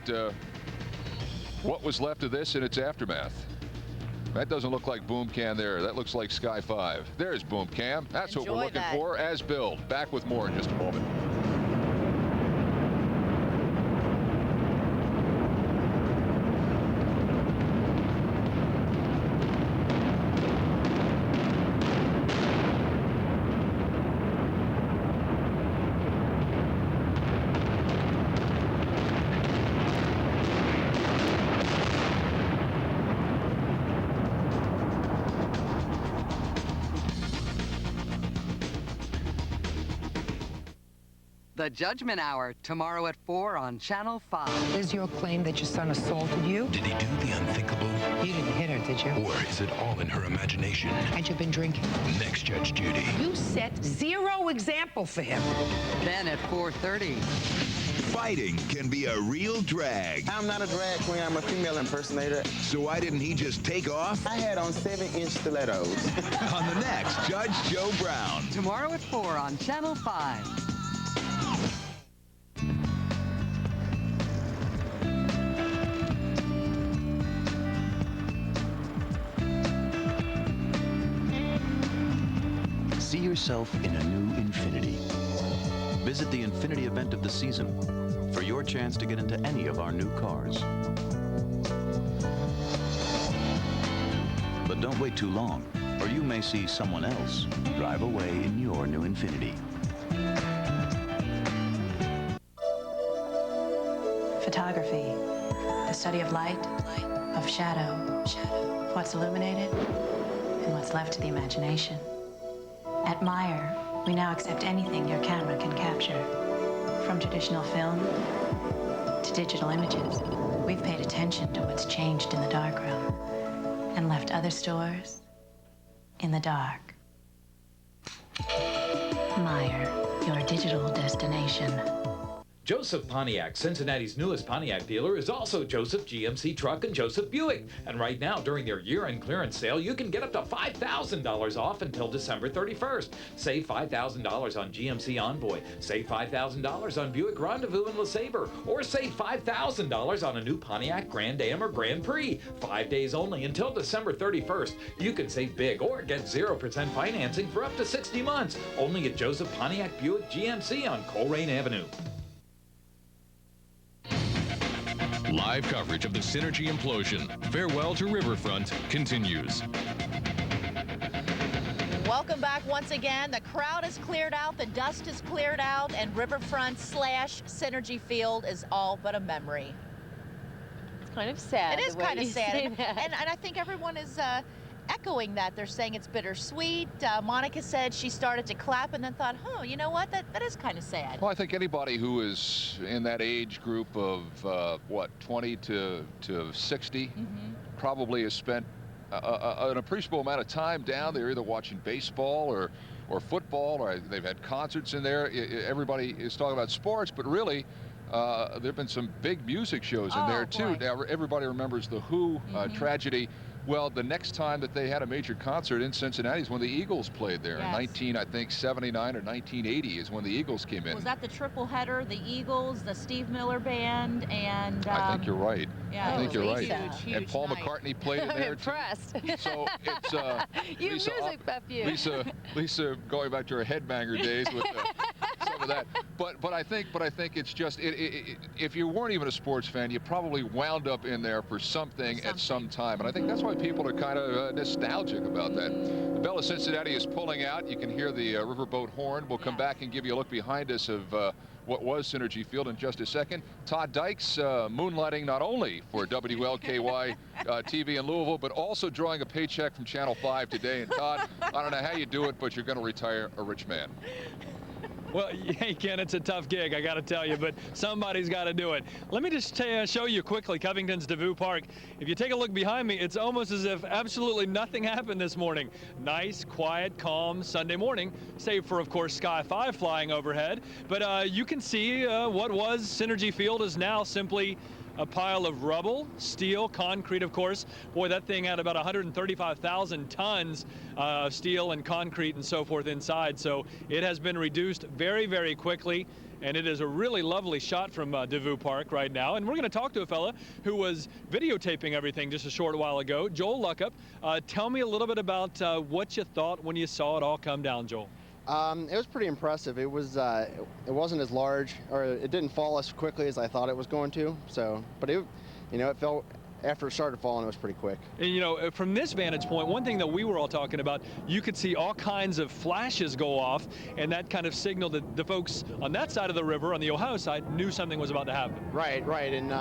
was left of this in its aftermath. That doesn't look like boom cam there. That looks like Sky 5. There's boom cam. That's what we're looking for as build. Back with more in just a moment. The Judgment Hour, tomorrow at 4 on Channel 5. Is your claim that your son assaulted you? Did he do the unthinkable? You didn't hit her, did you? Or is it all in her imagination? Had you been drinking? Next, Judge Judy. You set zero example for him. Then at 4:30. Fighting can be a real drag. I'm not a drag queen, I'm a female impersonator. So why didn't he just take off? I had on 7-inch stilettos. On the next Judge Joe Brown. Tomorrow at 4 on Channel 5. See yourself in a new Infiniti. Visit the Infiniti event of the season for your chance to get into any of our new cars. But don't wait too long, or you may see someone else drive away in your new Infiniti. Photography, the study of light, of shadow, what's illuminated, and what's left to the imagination. At Meyer, we now accept anything your camera can capture, from traditional film to digital images. We've paid attention to what's changed in the darkroom and left other stores in the dark. Meyer, your digital destination. Joseph Pontiac, Cincinnati's newest Pontiac dealer, is also Joseph GMC Truck and Joseph Buick. And right now, during their year-end clearance sale, you can get up to $5,000 off until December 31st. Save $5,000 on GMC Envoy. Save $5,000 on Buick Rendezvous and LeSabre. Or save $5,000 on a new Pontiac Grand Am or Grand Prix. 5 days only until December 31st. You can save big or get 0% financing for up to 60 months. Only at Joseph Pontiac Buick GMC on Coleraine Avenue. Live coverage of the Cinergy implosion. Farewell to Riverfront continues. Welcome back once again. The crowd is cleared out, the dust is cleared out, and Riverfront / Cinergy Field is all but a memory. It's kind of sad. It is kind of sad. And And I think everyone is echoing that. They're saying it's bittersweet. Monica said she started to clap and then thought, you know what, that is kind of sad. Well, I think anybody who is in that age group of, 20 to 60, probably has spent an appreciable amount of time down there, either watching baseball or football, or they've had concerts in there. Everybody is talking about sports, but really, there have been some big music shows in there, too. Now, everybody remembers the Who tragedy. Well, the next time that they had a major concert in Cincinnati is when the Eagles played there. Yes. In 1979 or 1980 is when the Eagles came in. Was that the triple header? The Eagles, the Steve Miller Band, and I think you're right. Yeah, I think you're right. Huge And Paul night. McCartney played in there. I'm impressed. So it's you music buff you. Lisa going back to her headbanger days with some of that. But I think it's just if you weren't even a sports fan, you probably wound up in there for something at some time. And I think that's why people are kind of nostalgic about that. The Bell of Cincinnati is pulling out. You can hear the riverboat horn. We'll come back and give you a look behind us of what was Cinergy Field in just a second. Todd Dykes moonlighting not only for WLKY-TV in Louisville, but also drawing a paycheck from Channel 5 today. And Todd, I don't know how you do it, but you're going to retire a rich man. Well, hey, Ken, it's a tough gig, I got to tell you, but somebody's got to do it. Let me just show you quickly Covington's DeVue Park. If you take a look behind me, it's almost as if absolutely nothing happened this morning. Nice, quiet, calm Sunday morning, save for, of course, Sky 5 flying overhead. But you can see what was Cinergy Field is now simply a pile of rubble, steel, concrete, of course. Boy, that thing had about 135,000 tons of steel and concrete and so forth inside. So it has been reduced very, very quickly. And it is a really lovely shot from DeVue Park right now. And we're going to talk to a fella who was videotaping everything just a short while ago, Joel Luckup. Tell me a little bit about what you thought when you saw it all come down, Joel. It was pretty impressive. It wasn't as large, or it didn't fall as quickly as I thought it was going to. So, but it fell. After it started falling, it was pretty quick. And from this vantage point, one thing that we were all talking about, you could see all kinds of flashes go off, and that kind of signaled that the folks on that side of the river, on the Ohio side, knew something was about to happen. Right, and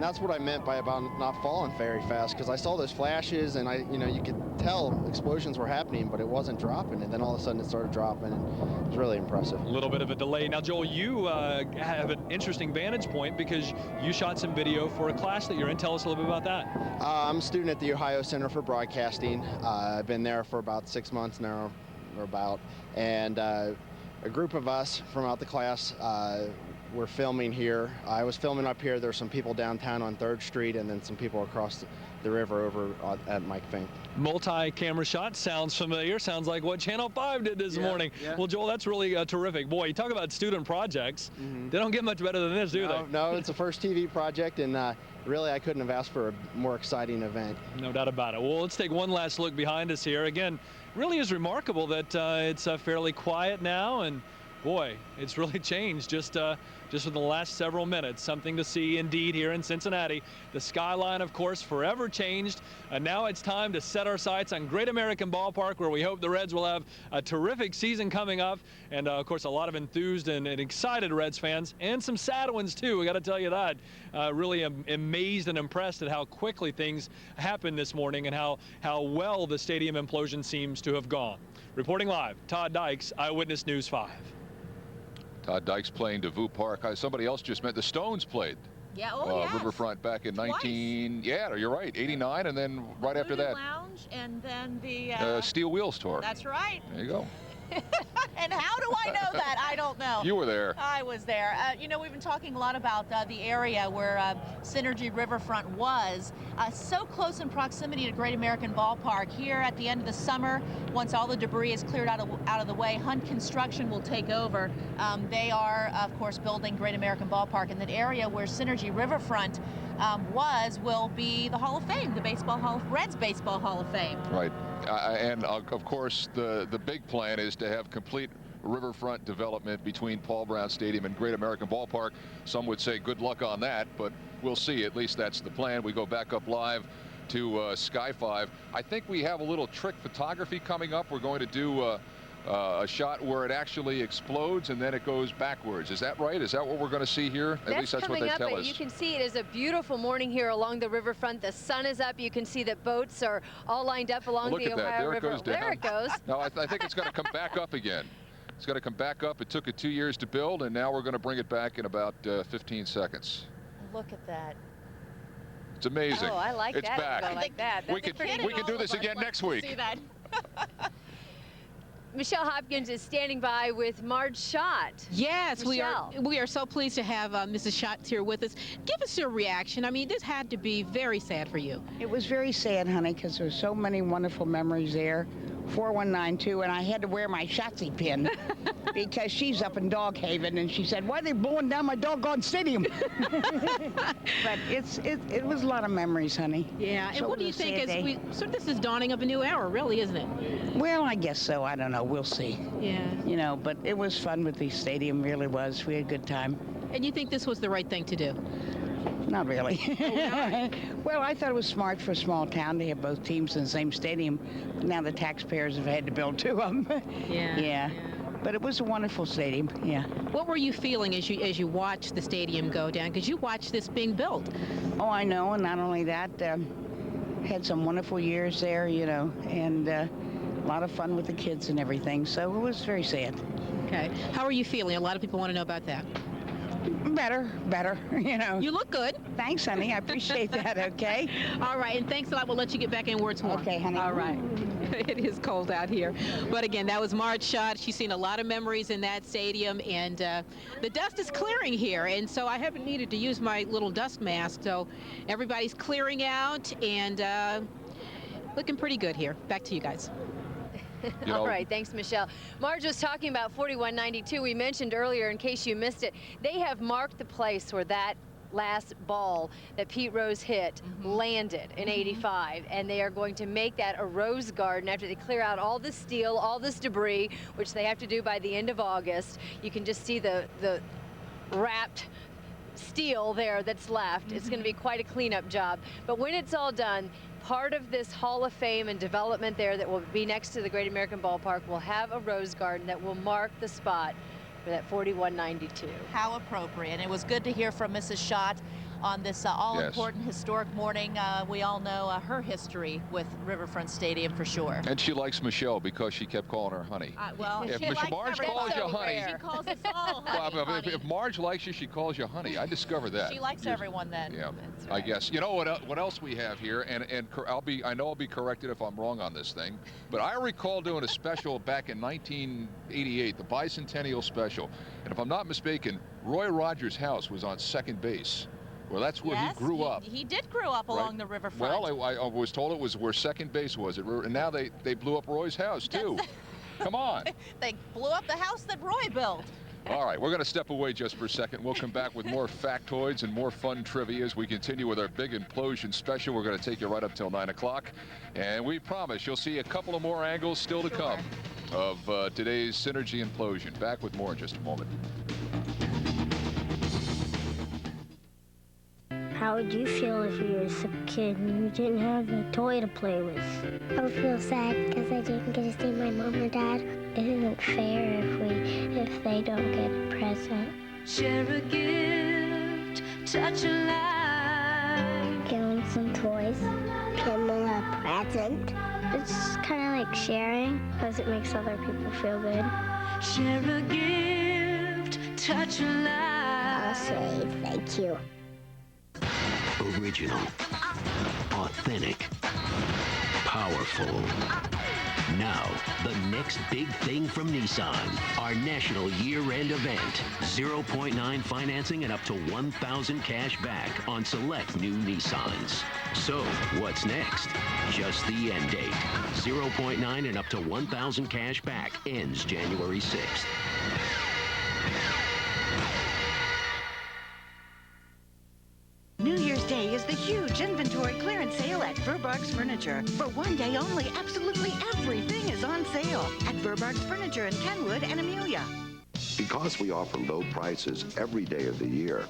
that's what I meant by about not falling very fast, because I saw those flashes, and you could tell explosions were happening, but it wasn't dropping, and then all of a sudden it started dropping, and it was really impressive. A little bit of a delay. Now, Joel, you have an interesting vantage point because you shot some video for a class that you're in. Tell us a little bit about that. I'm a student at the Ohio Center for Broadcasting. I've been there for about 6 months now, or about, and a group of us from out the class were filming here. I was filming up here. There's some people downtown on 3rd Street, and then some people across the river over at Mike Fink. Multi-camera shot sounds familiar. Sounds like what Channel 5 did this morning. Yeah. Well, Joel, that's really terrific. Boy, you talk about student projects. They don't get much better than this, do they? No, it's a first TV project, and really I couldn't have asked for a more exciting event. No doubt about it. Well, let's take one last look behind us here. Again, really is remarkable that it's fairly quiet now, and boy, it's really changed just in the last several minutes. Something to see indeed here in Cincinnati. The skyline, of course, forever changed. And now it's time to set our sights on Great American Ballpark, where we hope the Reds will have a terrific season coming up. And, of course, a lot of enthused and excited Reds fans, and some sad ones, too. We got to tell you that. Really amazed and impressed at how quickly things happened this morning and how well the stadium implosion seems to have gone. Reporting live, Todd Dykes, Eyewitness News 5. Todd Dykes playing DeVue Park. Somebody else just met. The Stones played. Yeah, yes. Riverfront back in Twice. Yeah, you're right, 89, and then right after that, Lounge, and then the Steel Wheels tour. That's right. There you go. And how do I know that? I don't know. You were there. I was there. We've been talking a lot about the area where Cinergy Riverfront was, so close in proximity to Great American Ballpark. Here at the end of the summer, once all the debris is cleared out of the way, Hunt Construction will take over. They are, of course, building Great American Ballpark, and that area where Cinergy Riverfront will be the Hall of Fame, the Reds Baseball Hall of Fame. Right. And of course, the big plan is to have complete riverfront development between Paul Brown Stadium and Great American Ballpark. Some would say good luck on that, but we'll see. At least that's the plan. We go back up live to Sky 5. I think we have a little trick photography coming up. We're going to do a shot where it actually explodes and then it goes backwards. Is that right? Is that what we're going to see here? At least that's what they tell us. You can see it is a beautiful morning here along the riverfront. The sun is up. You can see that boats are all lined up along the Ohio River. Goes down. There it goes. No, I think it's going to come back up again. It's going to come back up. It took it 2 years to build, and now we're going to bring it back in about 15 seconds. Look at that. It's amazing. Oh, I like it's that. Back. I like that. We can do this again next week. See that. Michelle Hopkins is standing by with Marge Schott. Yes, Michelle. we are so pleased to have Mrs. Schott here with us. Give us your reaction. I mean, this had to be very sad for you. It was very sad, honey, because there's so many wonderful memories there. 4192, and I had to wear my Shotzi pin because she's up in Dog Haven, and she said, "Why are they blowing down my doggone stadium?" But it was a lot of memories, honey. Yeah, and what do you think this is dawning of a new era, really, isn't it? Well, I guess so. I don't know. We'll see. Yeah. But it was fun with the stadium, really was. We had a good time. And you think this was the right thing to do? Not really. Well, I thought it was smart for a small town to have both teams in the same stadium. Now the taxpayers have had to build two of them. Yeah. But it was a wonderful stadium, yeah. What were you feeling as you watched the stadium go down? Because you watched this being built. Oh, I know, and not only that, had some wonderful years there, and a lot of fun with the kids and everything. So it was very sad. Okay. How are you feeling? A lot of people want to know about that. Better, you know. You look good. Thanks, honey. I appreciate that, okay? All right, and thanks a lot. We'll let you get back in where it's warm. Okay, honey. All right. It is cold out here. But again, that was Marge Schott. She's seen a lot of memories in that stadium, and the dust is clearing here, and so I haven't needed to use my little dust mask, so everybody's clearing out, and looking pretty good here. Back to you guys. All right, thanks, Michelle. Marge was talking about 4192. We mentioned earlier, in case you missed it, they have marked the place where that last ball that Pete Rose hit landed in '85, and they are going to make that a rose garden after they clear out all this steel, all this debris, which they have to do by the end of August. You can just see the wrapped steel there that's left. It's going to be quite a cleanup job. But when it's all done, part of this Hall of Fame and development there that will be next to the Great American Ballpark will have a rose garden that will mark the spot for that 4192. How appropriate. It was good to hear from Mrs. Schott on this all-important historic morning. We all know her history with Riverfront Stadium for sure. And she likes Michelle because she kept calling her honey. Well, if she likes Marge calls you honey, she calls us all honey, well, honey. if Marge likes you, she calls you honey. I discovered that. She likes everyone then. Yeah, I guess. You know what else we have here, and I know I'll be corrected if I'm wrong on this thing, but I recall doing a special back in 1988, the bicentennial special, and if I'm not mistaken, Roy Rogers' house was on second base. Well, that's where he grew up. He did grow up along the riverfront. Well, I was told it was where second base was. And now they blew up Roy's house, too. Come on. They blew up the house that Roy built. All right, we're going to step away just for a second. We'll come back with more factoids and more fun trivia as we continue with our big implosion special. We're going to take you right up till 9 o'clock. And we promise you'll see a couple of more angles still to come of today's Cinergy implosion. Back with more in just a moment. How would you feel if you were a kid and you didn't have a toy to play with? I would feel sad because I didn't get to see my mom or dad. It isn't fair if they don't get a present. Share a gift, touch a life. Give them some toys. Give them a present. It's kind of like sharing because it makes other people feel good. Share a gift, touch a life. I'll say thank you. Original, authentic, powerful. Now, the next big thing from Nissan, our national year-end event. 0.9 financing and up to $1,000 cash back on select new Nissans. So, what's next? Just the end date. 0.9 and up to $1,000 cash back ends January 6th. New Year's Day is the huge inventory clearance sale at Verbark's Furniture. For one day only, absolutely everything is on sale at Verbark's Furniture in Kenwood and Amelia. Because we offer low prices every day of the year,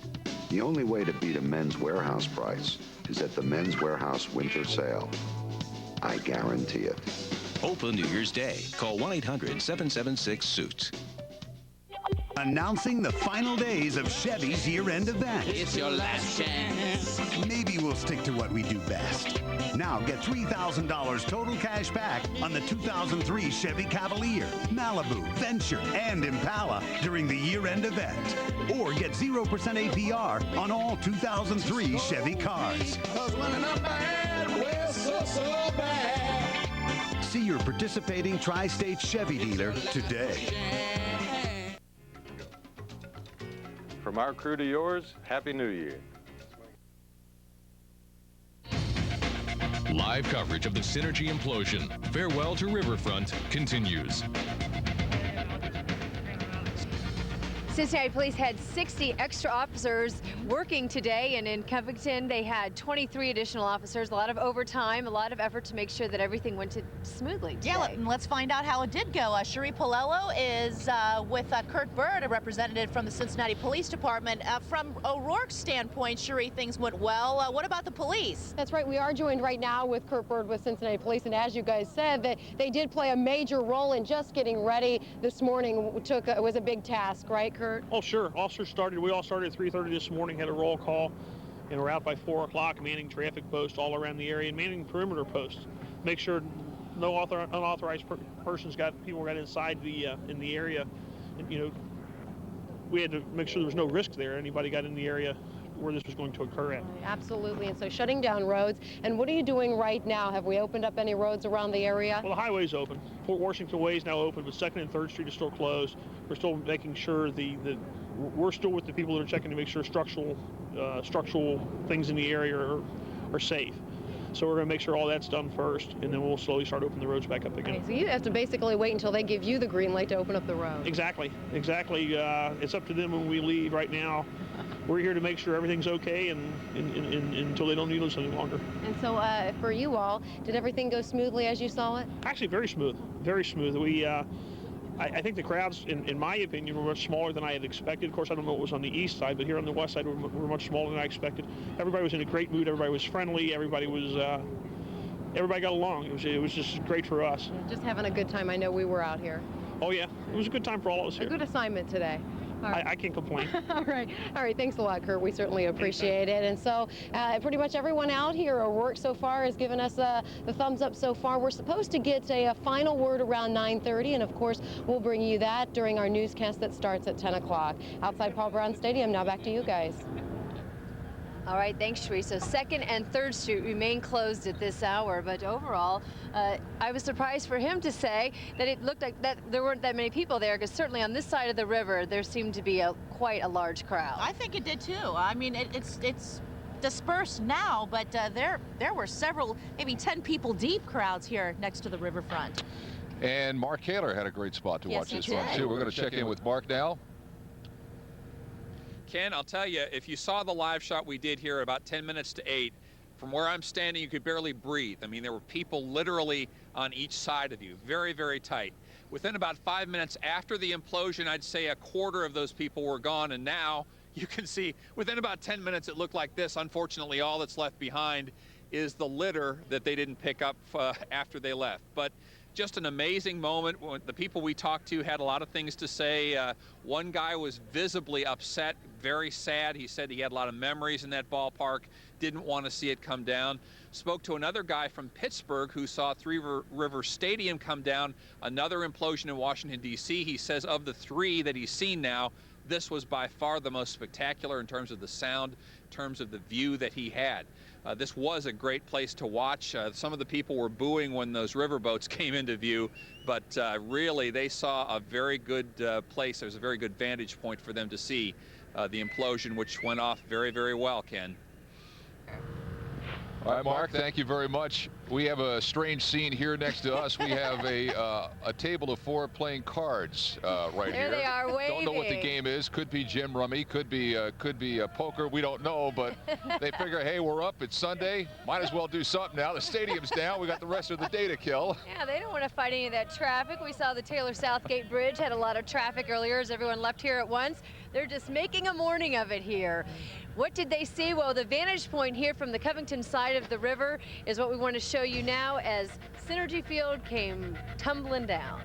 the only way to beat a Men's Warehouse price is at the Men's Warehouse Winter Sale. I guarantee it. Open New Year's Day. Call 1-800-776-SUITS. Announcing the final days of Chevy's year-end event. It's your last chance. Maybe we'll stick to what we do best. Now get $3,000 total cash back on the 2003 Chevy Cavalier, Malibu, Venture, and Impala during the year-end event. Or get 0% APR on all 2003 Chevy cars. 'Cause when I'm bad, we're so bad. See your participating Tri-State Chevy dealer today. From our crew to yours, Happy New Year. Live coverage of the Cinergy implosion. Farewell to Riverfront continues. Cincinnati Police had 60 extra officers working today, and in Covington they had 23 additional officers. A lot of overtime, a lot of effort to make sure that everything went smoothly today. Yeah, let's find out how it did go. Cherie Polello is with Kurt Bird, a representative from the Cincinnati Police Department. From O'Rourke's standpoint, Cherie, things went well. What about the police? That's right. We are joined right now with Kurt Bird with Cincinnati Police, and as you guys said, they did play a major role in just getting ready this morning. It was a big task, right, Kurt? Oh, sure. Officers started. We all started at 3:30 this morning, had a roll call, and we're out by 4 o'clock, manning traffic posts all around the area and manning perimeter posts. Make sure no unauthorized persons people got inside in the area. you know, we had to make sure there was no risk there. Anybody got in the area where this was going to occur at. Absolutely, and so shutting down roads. And what are you doing right now? Have we opened up any roads around the area? Well, the highway's open. Port Washington Way is now open, but 2nd and 3rd Street is still closed. We're still making sure we're still with the people that are checking to make sure structural things in the area are safe. So we're going to make sure all that's done first, and then we'll slowly start opening the roads back up again. Okay, so you have to basically wait until they give you the green light to open up the road. Exactly. It's up to them when we leave. Right now, we're here to make sure everything's okay, and until they don't need us any longer. And so for you all, did everything go smoothly as you saw it? Actually, very smooth. Very smooth. I think the crowds, in my opinion, were much smaller than I had expected. Of course, I don't know what was on the east side, but here on the west side, we're much smaller than I expected. Everybody was in a great mood. Everybody was friendly. Everybody got along. It was just great for us. Just having a good time. I know we were out here. Oh yeah, it was a good time for all of us here. A good assignment today. All right. I can't complain. All right. Thanks a lot, Kurt. We certainly appreciate it. And so pretty much everyone out here, our work so far has given us the thumbs up so far. We're supposed to get a final word around 9:30, and of course, we'll bring you that during our newscast that starts at 10 o'clock. Outside Paul Brown Stadium, now back to you guys. All right, thanks, Sheree. So 2nd and 3rd Street remain closed at this hour, but overall, I was surprised for him to say that it looked like that there weren't that many people there, because certainly on this side of the river, there seemed to be quite a large crowd. I think it did too. I mean, it's dispersed now, but there were several, maybe 10 people deep crowds here next to the riverfront. And Mark Kaler had a great spot to watch this one too. We're going to check in with Mark now. Ken, I'll tell you, if you saw the live shot we did here about 10 minutes to 8, from where I'm standing, you could barely breathe. I mean, there were people literally on each side of you, very, very tight. Within about 5 minutes after the implosion, I'd say a quarter of those people were gone, and now you can see within about 10 minutes it looked like this. Unfortunately, all that's left behind is the litter that they didn't pick up after they left. But just an amazing moment. The people we talked to had a lot of things to say. One guy was visibly upset, very sad. He said he had a lot of memories in that ballpark, didn't want to see it come down. Spoke to another guy from Pittsburgh who saw Three River Stadium come down, another implosion in Washington, D.C. He says of the 3 that he's seen now, this was by far the most spectacular in terms of the sound, in terms of the view that he had. This was a great place to watch. Some of the people were booing when those riverboats came into view, but really they saw a very good place. There's a very good vantage point for them to see the implosion, which went off very, very well, Ken. All right, Mark, thank you very much. We have a strange scene here next to us. We have a table of 4 playing cards right here. There they are, waving. Don't know what the game is. Could be Jim Rummy, could be poker. We don't know, but they figure, hey, we're up. It's Sunday. Might as well do something now. The stadium's down. We got the rest of the day to kill. Yeah, they don't want to fight any of that traffic. We saw the Taylor Southgate Bridge had a lot of traffic earlier as everyone left here at once. They're just making a morning of it here. What did they see? Well, the vantage point here from the Covington side of the river is what we want to show you now as Cinergy Field came tumbling down.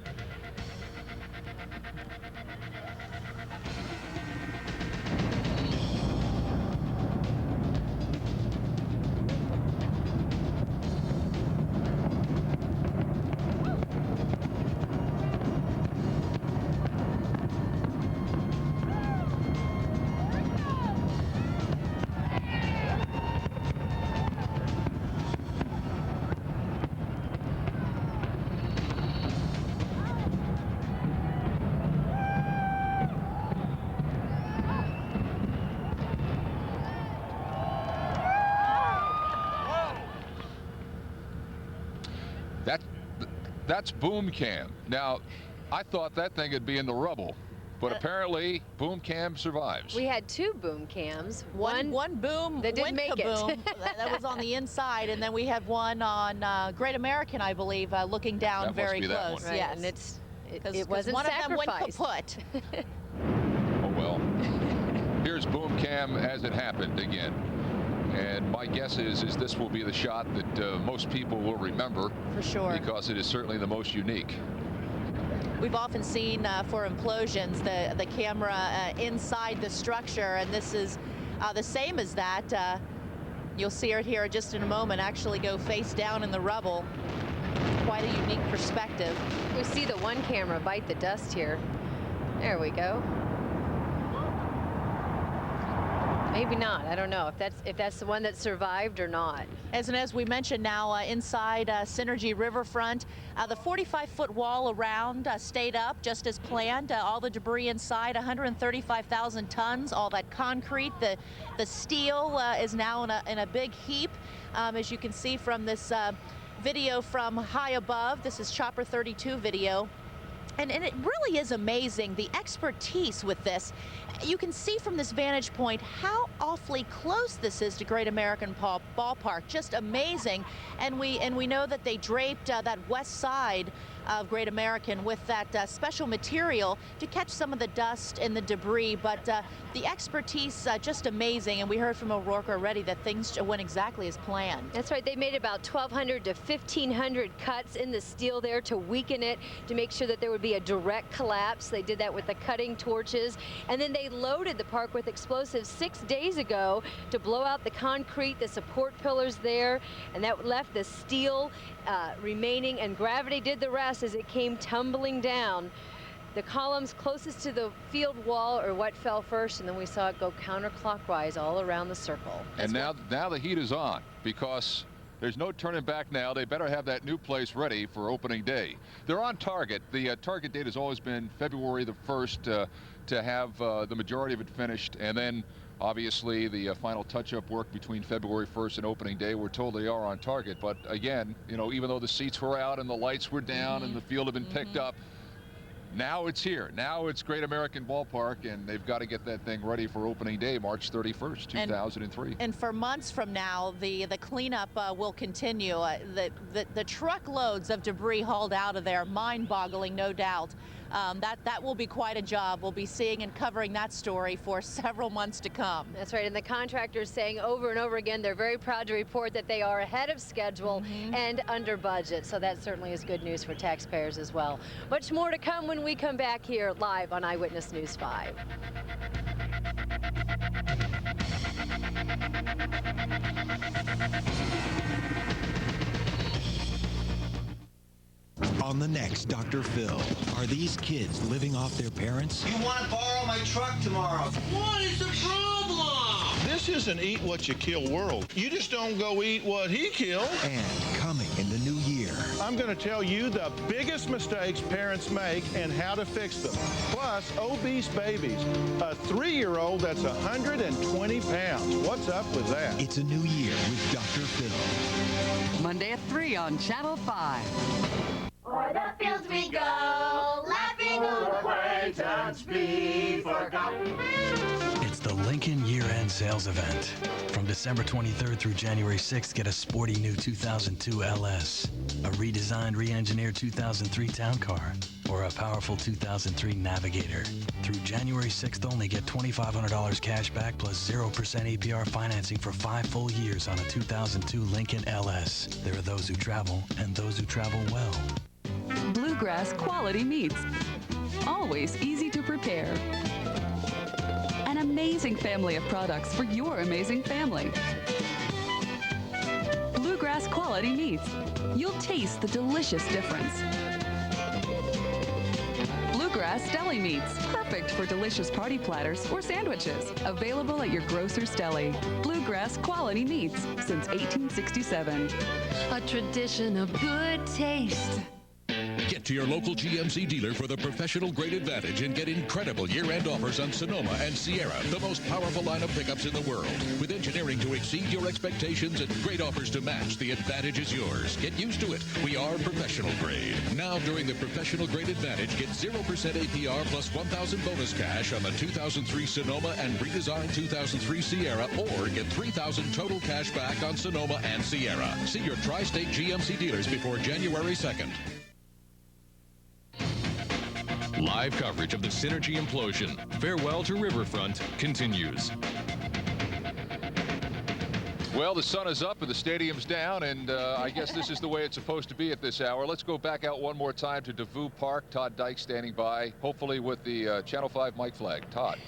That's boom cam. Now, I thought that thing would be in the rubble, but apparently boom cam survives. We had 2 boom cams. One boom that didn't make kaboom, it. that was on the inside, and then we had one on Great American, I believe, looking down that very must be close. Right, yes. and it wasn't one sacrificed. of them went kaput. Oh well. Here's boom cam as it happened again. And my guess is this will be the shot that most people will remember. For sure. Because it is certainly the most unique. We've often seen for implosions the camera inside the structure, and this is the same as that. You'll see it here just in a moment actually go face down in the rubble. Quite a unique perspective. We see the one camera bite the dust here. There we go. Maybe not. I don't know if that's the one that survived or not. As we mentioned now, inside Cinergy Riverfront, the 45-foot wall around stayed up just as planned. All the debris inside, 135,000 tons, all that concrete. The steel is now in a big heap, as you can see from this video from high above. This is Chopper 32 video. And it really is amazing, the expertise with this. You can see from this vantage point how awfully close this is to Great American Ballpark. Just amazing. And we know that they draped that west side of Great American with that special material to catch some of the dust and the debris. But the expertise, just amazing. And we heard from O'Rourke already that things went exactly as planned. That's right. They made about 1,200 to 1,500 cuts in the steel there to weaken it, to make sure that there would be a direct collapse. They did that with the cutting torches. And then they loaded the park with explosives 6 days ago to blow out the concrete, the support pillars there, and that left the steel remaining, and gravity did the rest as it came tumbling down. The columns closest to the field wall are what fell first, and then we saw it go counterclockwise all around the circle. And now the heat is on, because there's no turning back now. They better have that new place ready for opening day. They're on target. The target date has always been February the 1st to have the majority of it finished, and then obviously the final touch-up work between February 1st and opening day. We're told they are on target, but again, you know, even though the seats were out and the lights were down and the field had been picked up, now it's here. Now it's Great American Ballpark, and they've got to get that thing ready for opening day, March 31st, 2003. And for months from now, the cleanup will continue. The truckloads of debris hauled out of there, mind-boggling, no doubt. That will be quite a job. We'll be seeing and covering that story for several months to come. That's right, and the contractors saying over and over again they're very proud to report that they are ahead of schedule and under budget. So that certainly is good news for taxpayers as well. Much more to come when we come back here live on Eyewitness News 5. On the next Dr. Phil, are these kids living off their parents? You want to borrow my truck tomorrow? What is the problem? This isn't eat what you kill world. You just don't go eat what he killed. And coming in the new year. I'm going to tell you the biggest mistakes parents make and how to fix them. Plus, obese babies. A 3-year-old that's 120 pounds. What's up with that? It's a new year with Dr. Phil. Monday at 3 on Channel 5. O'er the fields we go, laughing old acquaintance be forgotten. It's the Lincoln year-end sales event. From December 23rd through January 6th, get a sporty new 2002 LS, a redesigned, re-engineered 2003 Town Car, or a powerful 2003 Navigator. Through January 6th only, get $2,500 cash back plus 0% APR financing for 5 full years on a 2002 Lincoln LS. There are those who travel and those who travel well. Bluegrass quality meats. Always easy to prepare. An amazing family of products for your amazing family. Bluegrass quality meats. You'll taste the delicious difference. Bluegrass deli meats. Perfect for delicious party platters or sandwiches. Available at your grocer's deli. Bluegrass quality meats since 1867. A tradition of good taste. Get to your local GMC dealer for the professional grade Advantage and get incredible year-end offers on Sonoma and Sierra, the most powerful line of pickups in the world. With engineering to exceed your expectations and great offers to match, the Advantage is yours. Get used to it. We are professional grade. Now, during the professional grade Advantage, get 0% APR plus $1,000 bonus cash on the 2003 Sonoma and redesigned 2003 Sierra, or get $3,000 total cash back on Sonoma and Sierra. See your tri-state GMC dealers before January 2nd. Live coverage of the Cinergy implosion. Farewell to Riverfront continues. Well, the sun is up and the stadium's down, and I guess this is the way it's supposed to be at this hour. Let's go back out one more time to DeVue Park. Todd Dyke standing by, hopefully with the Channel 5 mic flag. Todd.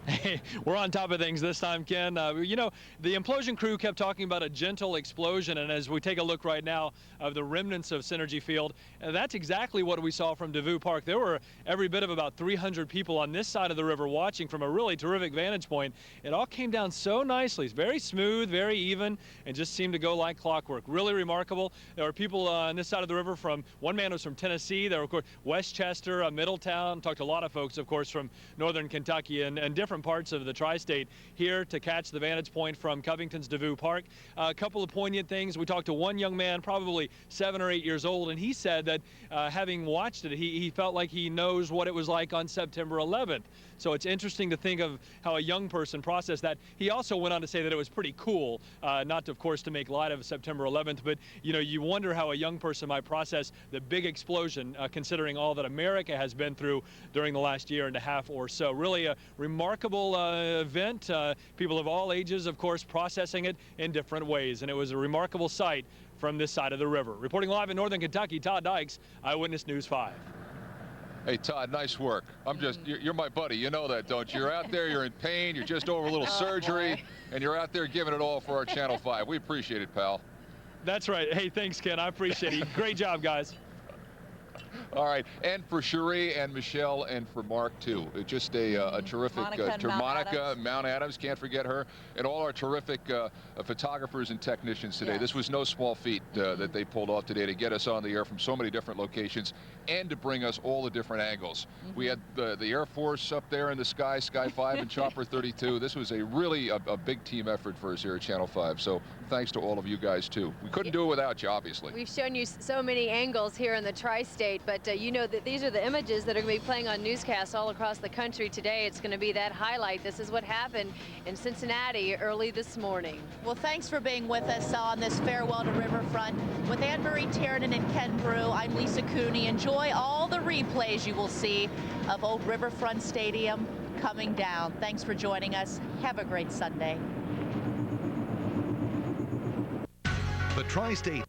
Hey, we're on top of things this time, Ken. You know, the implosion crew kept talking about a gentle explosion, and as we take a look right now of the remnants of Cinergy Field, that's exactly what we saw from DeVue Park. There were every bit of about 300 people on this side of the river watching from a really terrific vantage point. It all came down so nicely. It's very smooth, very even, and just seemed to go like clockwork. Really remarkable. There were people on this side of the river from, one man was from Tennessee, there were, of course, Westchester, Middletown, talked to a lot of folks, of course, from northern Kentucky and different parts of the tri-state here to catch the vantage point from Covington's DeVue Park. A couple of poignant things. We talked to one young man, probably 7 or 8 years old, and he said that having watched it, he felt like he knows what it was like on September 11th. So it's interesting to think of how a young person processed that. He also went on to say that it was pretty cool, not, of course, to make light of September 11th, but, you know, you wonder how a young person might process the big explosion, considering all that America has been through during the last year and a half or so. Really a remarkable event. People of all ages, of course, processing it in different ways, and it was a remarkable sight from this side of the river. Reporting live in northern Kentucky, Todd Dykes, Eyewitness News 5. Hey, Todd, nice work. You're my buddy. You know that, don't you? You're out there, you're in pain, you're just over a little surgery, and you're out there giving it all for our Channel 5. We appreciate it, pal. That's right. Hey, thanks, Ken. I appreciate it. Great job, guys. All right, and for Cherie and Michelle and for Mark, too. Just a terrific, Monica, Mount Adams, can't forget her, and all our terrific photographers and technicians today. Yes. This was no small feat that they pulled off today to get us on the air from so many different locations and to bring us all the different angles. We had the Air Force up there in the sky, Sky 5 and Chopper 32. This was really a big team effort for us here at Channel 5, so thanks to all of you guys, too. We couldn't do it without you, obviously. We've shown you so many angles here in the tri-state, but you know that these are the images that are going to be playing on newscasts all across the country today. It's going to be that highlight. This is what happened in Cincinnati early this morning. Well, thanks for being with us on this Farewell to Riverfront. With Anne-Marie Tiernan and Ken Brew, I'm Lisa Cooney. Enjoy all the replays you will see of old Riverfront Stadium coming down. Thanks for joining us. Have a great Sunday. The Tri-State